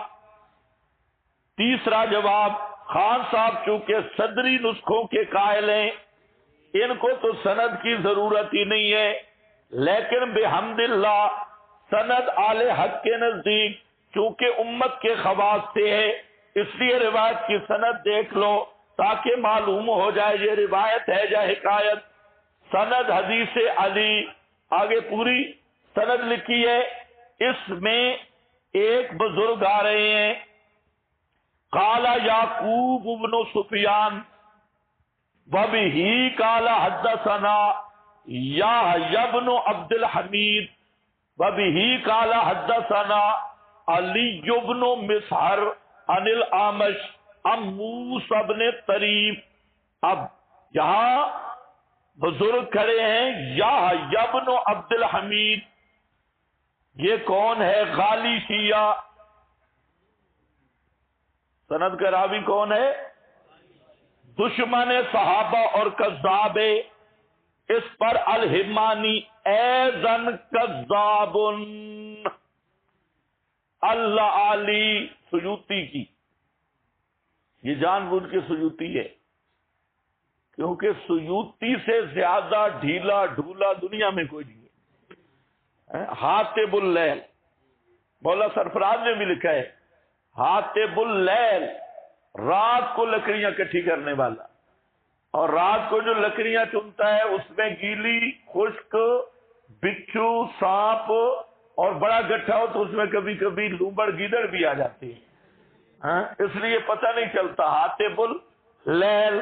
تیسرا جواب، خان صاحب چونکہ صدری نسخوں کے قائل ہیں، ان کو تو سند کی ضرورت ہی نہیں ہے، لیکن بحمد اللہ سند آل حق کے نزدیک چونکہ امت کے خواص سے ہے، اس لیے روایت کی سند دیکھ لو تاکہ معلوم ہو جائے یہ روایت ہے یا حکایت۔ سند حدیث علی، آگے پوری سند لکھی ہے، اس میں ایک بزرگ آ رہے ہیں، قال یعقوب بن سفیان وبہ قال حدثنا یحیی بن عبد الحمید وبہ قال حدثنا علی بن مسہر عن الاعمش عن موسی بن طریف۔ اب یہاں بزرگ کھڑے ہیں، یحیی بن عبد الحمید، یہ کون ہے؟ غالی شیعہ۔ سند کا راوی کون ہے؟ دشمن صحابہ اور کذاب ہے، اس پر الحمانی ایزن کذاب، اللہ علی سیوطی کی، یہ جان بوجھ کے سیوطی ہے، کیونکہ سیوطی سے زیادہ ڈھیلا ڈھولا دنیا میں کوئی نہیں ہے۔ حاتب اللیل، مولا سرفراز نے بھی لکھا ہے، حاتب اللیل، رات کو لکڑیاں اکٹھی کرنے والا، اور رات کو جو لکڑیاں چنتا ہے اس میں گیلی، خشک، بچھو، سانپ اور بڑا گٹھا ہو تو اس میں کبھی کبھی لومڑ گیدڑ بھی آ جاتی ہے، اس لیے پتہ نہیں چلتا۔ حاتب اللیل،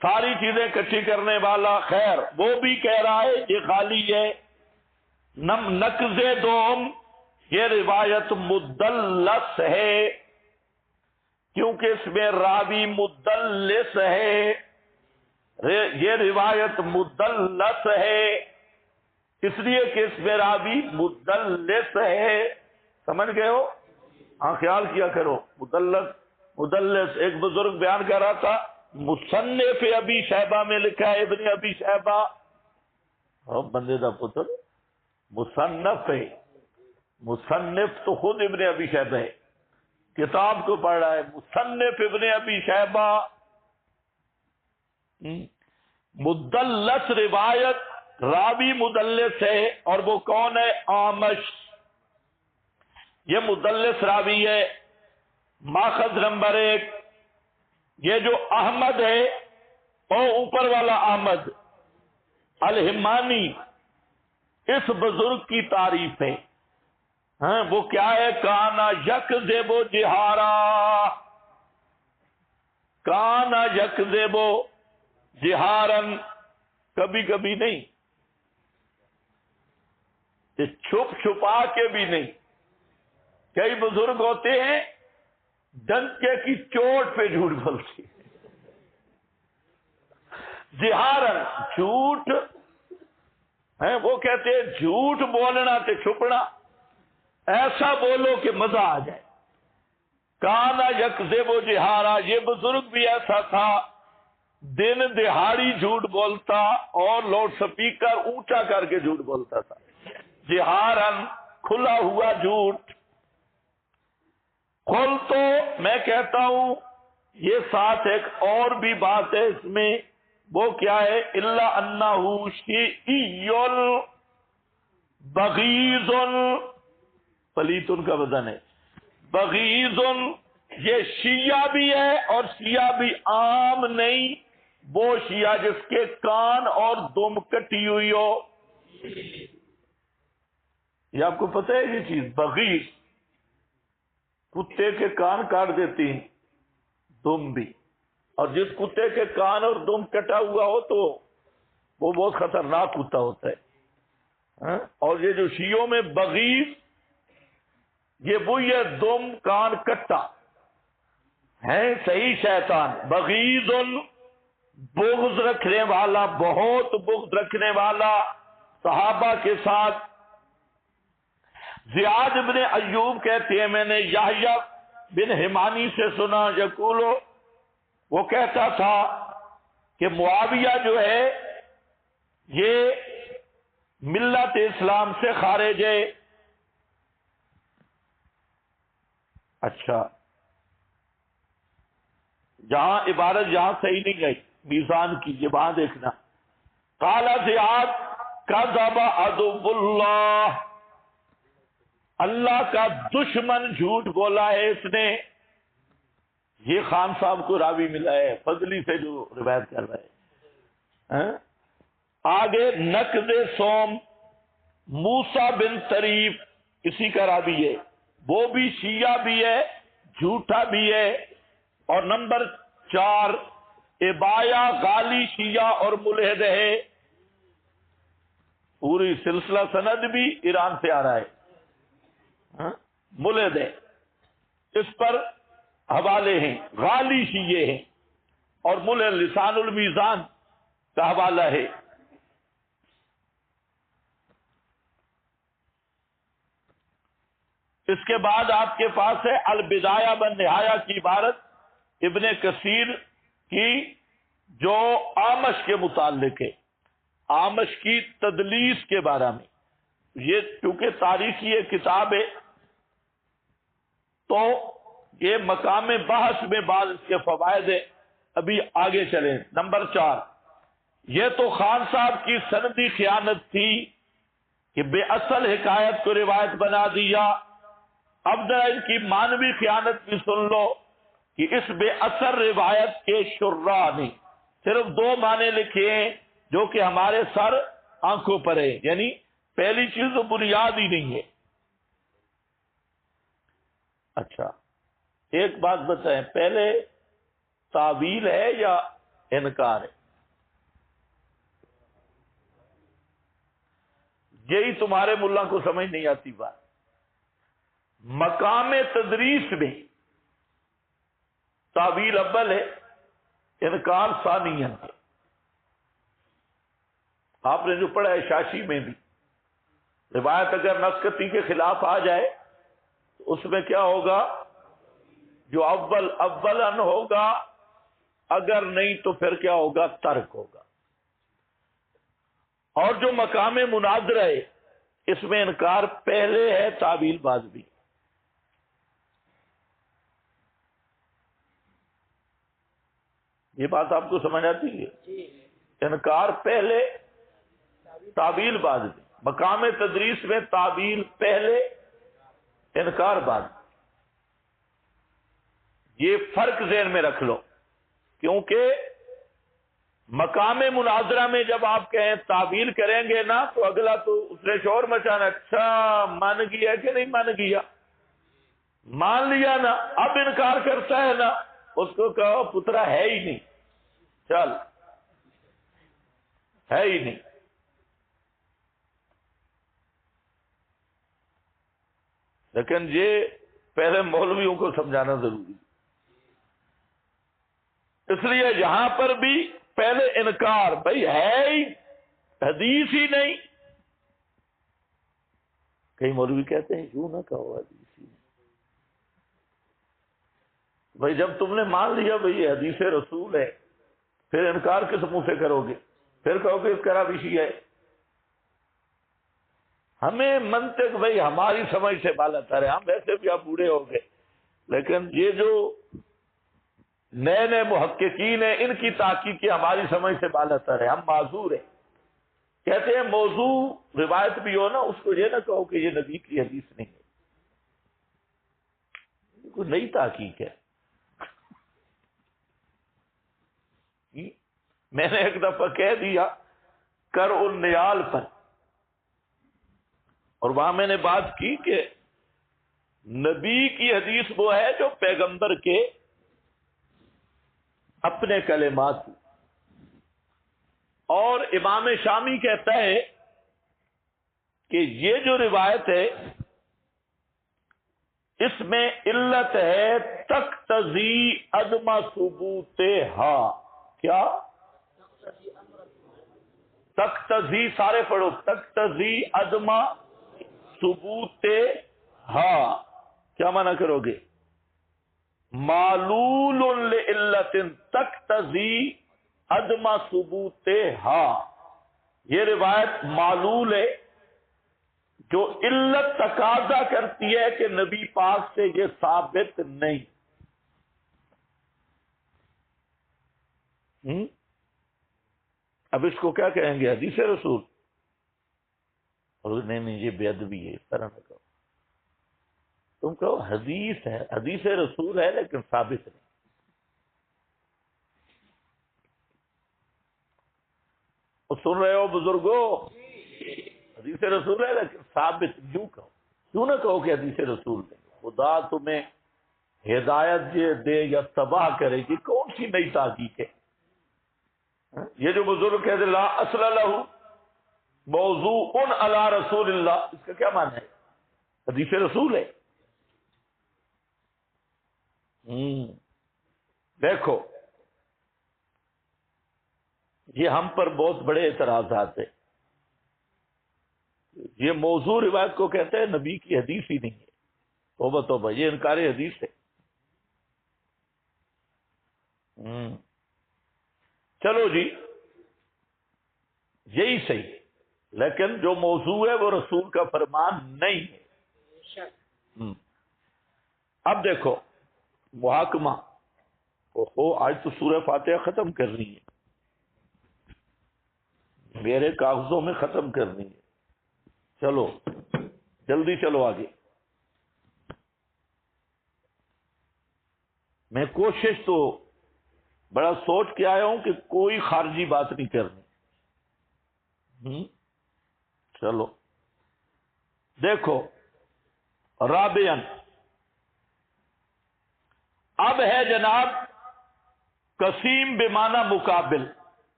ساری چیزیں اکٹھی کرنے والا۔ خیر، وہ بھی کہہ رہا ہے یہ غالی ہے۔ نقض دوم، یہ روایت مدلس ہے، کیونکہ اس میں راوی مدلس ہے، یہ روایت مدلس ہے اس لیے کہ اس میں راوی مدلس ہے۔ سمجھ گئے ہو؟ ہاں، خیال کیا کرو، مدلس ایک بزرگ بیان کر رہا تھا، مصنف ابی شیبہ میں لکھا ہے، ابن ابی شیبہ، بندے دا پتر مصنف ہے، مصنف تو خود ابن ابی شیبہ ہے، کتاب کو پڑھ رہا ہے، مصنف ابن ابی شیبہ۔ مدلس روایت، راوی مدلس ہے، اور وہ کون ہے؟ آمش، یہ مدلس راوی ہے۔ ماخذ نمبر 1، یہ جو احمد ہے اور اوپر والا احمد الحمانی، اس بزرگ کی تعریف ہے، وہ کیا ہے؟ کانا یکذب جہارا، کانا یکذب جہارن، کبھی کبھی نہیں، یہ چھپ چھپا کے بھی نہیں۔ کئی بزرگ ہوتے ہیں ڈنکے کی چوٹ پہ جھوٹ بولتے، جہارن جھوٹ ہے، وہ کہتے ہیں جھوٹ بولنا تے چھپنا، ایسا بولو کہ مزہ آ جائے۔ کانا یکذب جہارا، یہ بزرگ بھی ایسا تھا دن دہاڑی جھوٹ بولتا اور لاؤڈ سپیکر اونچا کر کے جھوٹ بولتا تھا، جہارن کھلا ہوا جھوٹ۔ کھل تو میں کہتا ہوں یہ ساتھ ایک اور بھی بات ہے اس میں، وہ کیا ہے؟ الا انہ شیعی بغیض، پلیت ان کا وزن ہے، بغیض، یہ شیعہ بھی ہے اور شیعہ بھی عام نہیں، وہ شیعہ جس کے کان اور دم کٹی ہوئی ہو۔ یہ آپ کو پتہ ہے یہ چیز؟ بغیض، کتے کے کان کاٹ دیتی ہیں، دم بھی، اور جس کتے کے کان اور دم کٹا ہوا ہو تو وہ بہت خطرناک کتا ہوتا ہے۔ اور یہ جو شیعوں میں بغیض، یہ وہی ہے دم کان کٹا ہے، صحیح شیطان۔ بغیض، بغض رکھنے والا، بہت بغض رکھنے والا صحابہ کے ساتھ۔ زیاد بن ایوب کہتے ہیں میں نے یحییٰ بن حمانی سے سنا، یقولو، وہ کہتا تھا کہ معاویہ جو ہے یہ ملت اسلام سے خارج ہے۔ اچھا، جہاں عبارت جہاں صحیح نہیں گئی میزان کی، یہ وہاں دیکھنا۔ قال زیاد کذب عدو اللہ، اللہ کا دشمن جھوٹ بولا ہے اس نے۔ یہ خان صاحب کو راوی ملا ہے فضلی سے جو روایت کر رہے ہیں۔ آگے نقد سوم موسیٰ بن طریف، اسی کا راوی ہے، وہ بھی شیعہ بھی ہے، جھوٹا بھی ہے۔ اور نمبر 4 ابایا غالی شیعہ اور ملحد ہے، پوری سلسلہ سند بھی ایران سے آ رہا ہے، ملحد ہے، اس پر حوالے ہیں، غالی شیعہ ہیں، اور ملحد لسان المیزان کا حوالہ ہے۔ اس کے بعد آپ کے پاس ہے البدایہ والنہایہ کی عبارت ابن کثیر کی، جو آمش کے متعلق ہے، آمش کی تدلیس کے بارے میں۔ یہ چونکہ تاریخی یہ کتاب ہے تو یہ مقام بحث میں بعض اس کے فوائد ہیں، ابھی آگے چلیں۔ نمبر 4، یہ تو خان صاحب کی سندی خیانت تھی کہ بے اصل حکایت کو روایت بنا دیا۔ اب ذرا ان کی مانوی خیانت بھی سن لو کہ اس بے اثر روایت کے شراح نے صرف 2 معنی لکھے ہیں جو کہ ہمارے سر آنکھوں پر ہے، یعنی پہلی چیز تو بنیاد ہی نہیں ہے۔ اچھا، ایک بات بتائیں، پہلے تعویل ہے یا انکار ہے؟ یہی تمہارے ملا کو سمجھ نہیں آتی بات۔ مقام تدریس میں تعویل اول ہے، انکار ثانیہ ہے۔ آپ نے جو پڑھا ہے شاشی میں بھی، روایت اگر نسکتی کے خلاف آ جائے تو اس میں کیا ہوگا؟ جو اولن ہوگا، اگر نہیں تو پھر کیا ہوگا؟ ترک ہوگا۔ اور جو مقام مناظرہ ہے اس میں انکار پہلے ہے، تعویل بعد بھی۔ یہ بات آپ کو سمجھ آتی ہے؟ انکار پہلے، تعویل بعد بھی۔ مقام تدریس میں تعویل پہلے، انکار بعد۔ یہ فرق ذہن میں رکھ لو، کیونکہ مقام مناظرہ میں جب آپ کہیں تعویل کریں گے نا تو اگلا تو اس نے شور مچانا، اچھا مان گیا کہ نہیں مان گیا؟ مان لیا نا، اب انکار کرتا ہے نا، اس کو کہو پترا ہے ہی نہیں، چل ہے ہی نہیں۔ لیکن یہ پہلے مولویوں کو سمجھانا ضروری، اس لیے یہاں پر بھی پہلے انکار، بھائی ہے ہی، حدیث ہی نہیں۔ کئی مولوی کہتے ہیں کیوں نہ کہو حدیث ہی نہیں، بھائی جب تم نے مان لیا بھائی یہ حدیث رسول ہے پھر انکار کس منہ سے کرو گے؟ پھر کہو گے اس کا روشی ہے۔ ہمیں منطق بھائی ہماری سمجھ سے بالا تر ہے، ہم ویسے بھی اب بوڑھے ہو گئے، لیکن یہ جو نئے نئے محققین ہیں ان کی تحقیق ہماری سمجھ سے بالا تر ہے، ہم معذور ہیں۔ کہتے ہیں موضوع روایت بھی ہو نا، اس کو یہ نہ کہو کہ یہ نبی کی حدیث نہیں ہے، کوئی نئی تحقیق ہے۔ میں نے ایک دفعہ کہہ دیا کر النیال پر، اور وہاں میں نے بات کی کہ نبی کی حدیث وہ ہے جو پیغمبر کے اپنے کلمات، اور امام شامی کہتا ہے کہ یہ جو روایت ہے اس میں علت ہے تقتضی عدم ثبوتہا۔ کیا؟ تقتضی، سارے پڑھو، تقتضی عدم ثبوتہا، کیا معنی کرو گے؟ معلول لعلت تقتضی عدم ثبوتہا، یہ روایت معلول ہے جو علت تقاضا کرتی ہے کہ نبی پاک سے یہ ثابت نہیں۔ اب اس کو کیا کہیں گے؟ حدیث رسول؟ اور نہیں یہ بے ادبی ہے، اس طرح نہ کہو، تم کہو حدیث ہے، حدیث رسول ہے لیکن ثابت نہیں۔ اور سن رہے ہو بزرگوں، حدیث رسول ہے لیکن ثابت یوں کہو، کیوں نہ کہو کہ حدیث رسول ہے؟ خدا تمہیں ہدایت دے یا تباہ کرے گی، کون سی نئی تحقیق ہے؟ یہ جو بزرگ کہتے لا اصل لہ موضوع علی رسول اللہ، اس کا کیا معنی ہے؟ حدیث رسول ہے۔ دیکھو یہ ہم پر بہت بڑے اعتراضات ہیں، یہ موضوع روایت کو کہتے ہیں، نبی کی حدیث ہی نہیں ہے۔ توبہ توبہ، یہ انکار حدیث ہے۔ چلو جی یہی صحیح، لیکن جو موضوع ہے وہ رسول کا فرمان نہیں ہے۔ اب دیکھو محاکمہ، آج تو سورہ فاتحہ ختم کرنی ہے، میرے کاغذوں میں ختم کرنی ہے، چلو جلدی چلو آگے۔ میں کوشش تو بڑا سوچ کے آیا ہوں کہ کوئی خارجی بات نہیں کرنی۔ چلو دیکھو رابعاً، اب ہے جناب قسیم بمعنی مقابل،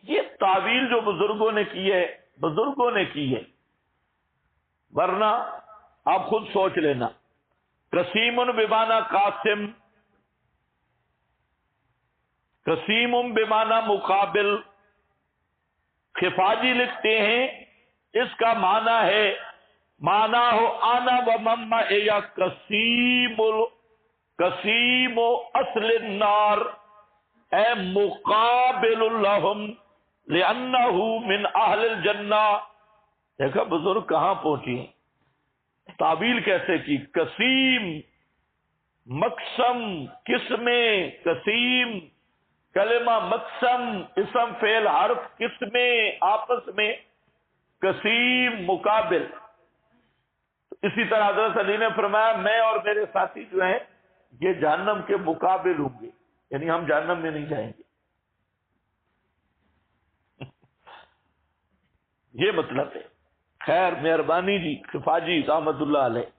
یہ تعویل جو بزرگوں نے کی ہے، بزرگوں نے کی ہے، ورنہ آپ خود سوچ لینا۔ قسیم بمعنی قاسم، قسیم بمعنی مقابل، خفاجی لکھتے ہیں اس کا معنی ہے، معنی ہو آنا و مما یا قسیم اصل النار، اے مقابل لہم لأنہ من اہل الجنہ۔ دیکھا بزرگ کہاں پہنچی، تعبیل کیسے کی؟ قسیم مقسم، قسمیں، قسیم کلمہ، مقسم اسم فعل حرف، قسمیں آپس میں، قسیم مقابل۔ اسی طرح حضرت علی نے فرمایا میں اور میرے ساتھی جو ہیں یہ جہنم کے مقابل ہوں گے، یعنی ہم جہنم میں نہیں جائیں گے۔ یہ مطلب ہے۔ خیر مہربانی جی خفاجی رحمت اللہ علیہ۔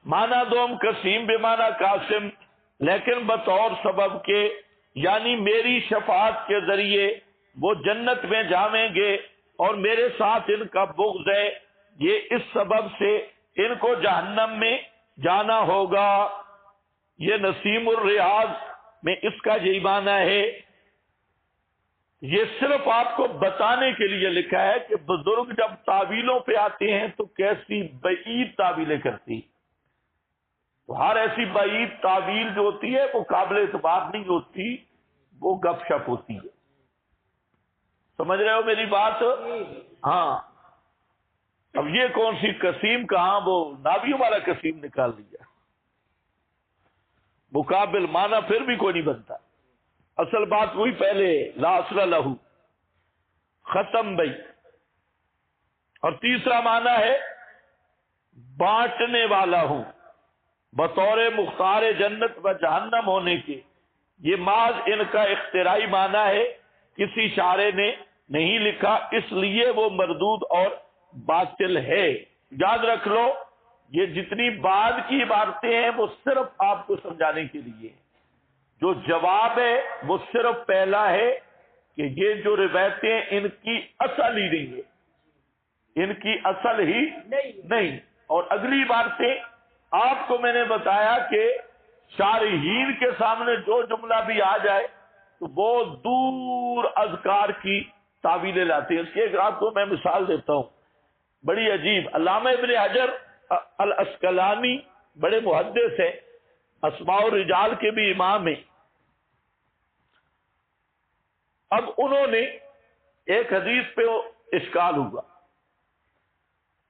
معنی دوم قسیم بمعنی قاسم، لیکن بطور سبب کے، یعنی میری شفاعت کے ذریعے وہ جنت میں جائیں گے اور میرے ساتھ ان کا بغض ہے، یہ اس سبب سے ان کو جہنم میں جانا ہوگا۔ یہ نسیم الریاض میں اس کا یہی معنی ہے۔ یہ صرف آپ کو بتانے کے لیے لکھا ہے کہ بزرگ جب تعویلوں پہ آتے ہیں تو کیسی بعید تعویلیں کرتی، تو ہر ایسی بعید تعویل جو ہوتی ہے وہ قابل اعتبار نہیں ہوتی، وہ گپ شپ ہوتی ہے. سمجھ رہے ہو میری بات؟ ہاں. اب یہ کون سی قسیم کہاں، وہ نابیوں والا قسیم نکال دیا. مقابل معنی پھر بھی کوئی نہیں بنتا. اصل بات وہی پہلے لا اصل لہو، ختم بھائی. اور تیسرا معنی ہے بانٹنے والا ہوں بطور مختار جنت و جہنم ہونے کے. یہ محض ان کا اختراعی معنی ہے، کسی شاعر نے نہیں لکھا، اس لیے وہ مردود اور باطل ہے. یاد رکھ لو یہ جتنی بعد کی عبارتیں ہیں وہ صرف آپ کو سمجھانے کے لیے. جو جواب ہے وہ صرف پہلا ہے کہ یہ جو روایتیں ان کی اصل ہی نہیں ہے، ان کی اصل ہی نہیں. اور اگلی باتیں آپ کو میں نے بتایا کہ شارحین کے سامنے جو جملہ بھی آ جائے تو بہت دور اذکار کی تعویلیں لاتے ہیں. اس کی ایک آپ کو میں مثال دیتا ہوں بڑی عجیب. علامہ ابن حجر الاسقلانی بڑے محدث ہیں، اسماء الرجال کے بھی امام ہیں. اب انہوں نے ایک حدیث پہ اشکال ہوا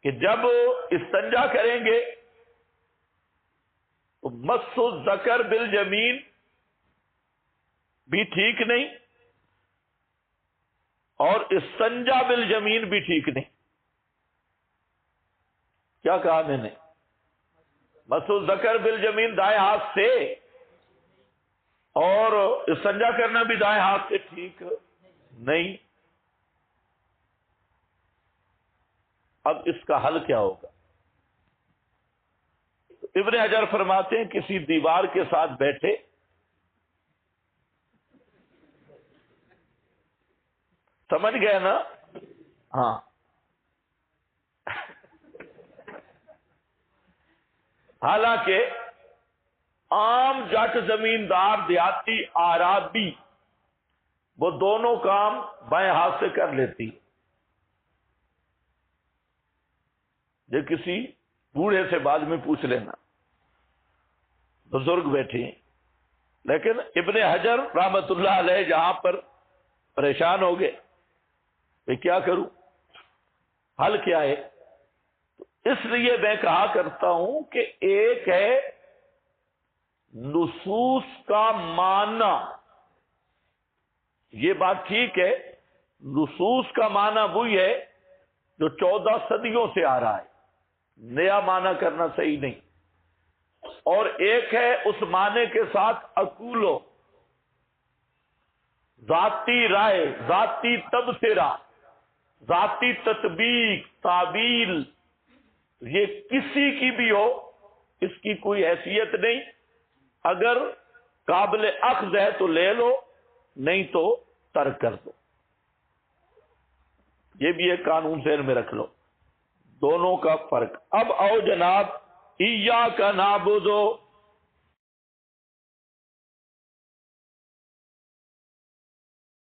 کہ جب استنجا کریں گے تو مس الذکر بالجمین بھی ٹھیک نہیں اور استنجا بالجمین بھی ٹھیک نہیں. کیا کہا میں نے؟ مس الذکر بالجمین دائیں ہاتھ سے اور استنجا کرنا بھی دائیں ہاتھ سے ٹھیک نہیں. اب اس کا حل کیا ہوگا؟ ابن حجر فرماتے ہیں کسی دیوار کے ساتھ بیٹھے، سمجھ گئے نا؟ ہاں. حالانکہ عام جٹ زمیندار دیہاتی آرابی وہ دونوں کام بائیں ہاتھ سے کر لیتی. یہ کسی بوڑھے سے بعد میں پوچھ لینا، بزرگ بیٹھے ہیں. لیکن ابن حجر رحمت اللہ علیہ جہاں پر پریشان ہو گئے میں کیا کروں، حل کیا ہے؟ تو اس لیے میں کہا کرتا ہوں کہ ایک ہے نصوص کا معنی، یہ بات ٹھیک ہے، نصوص کا معنی وہی ہے جو 14 صدیوں سے آ رہا ہے، نیا معنی کرنا صحیح نہیں. اور ایک ہے اس معنی کے ساتھ اقولو، ذاتی رائے، ذاتی تبصرہ، ذاتی تطبیق، تعویل. یہ کسی کی بھی ہو اس کی کوئی حیثیت نہیں. اگر قابل اخذ ہے تو لے لو، نہیں تو ترک کر دو. یہ بھی ایک قانون ذہن میں رکھ لو، دونوں کا فرق. اب آؤ جناب، ایاک نعبد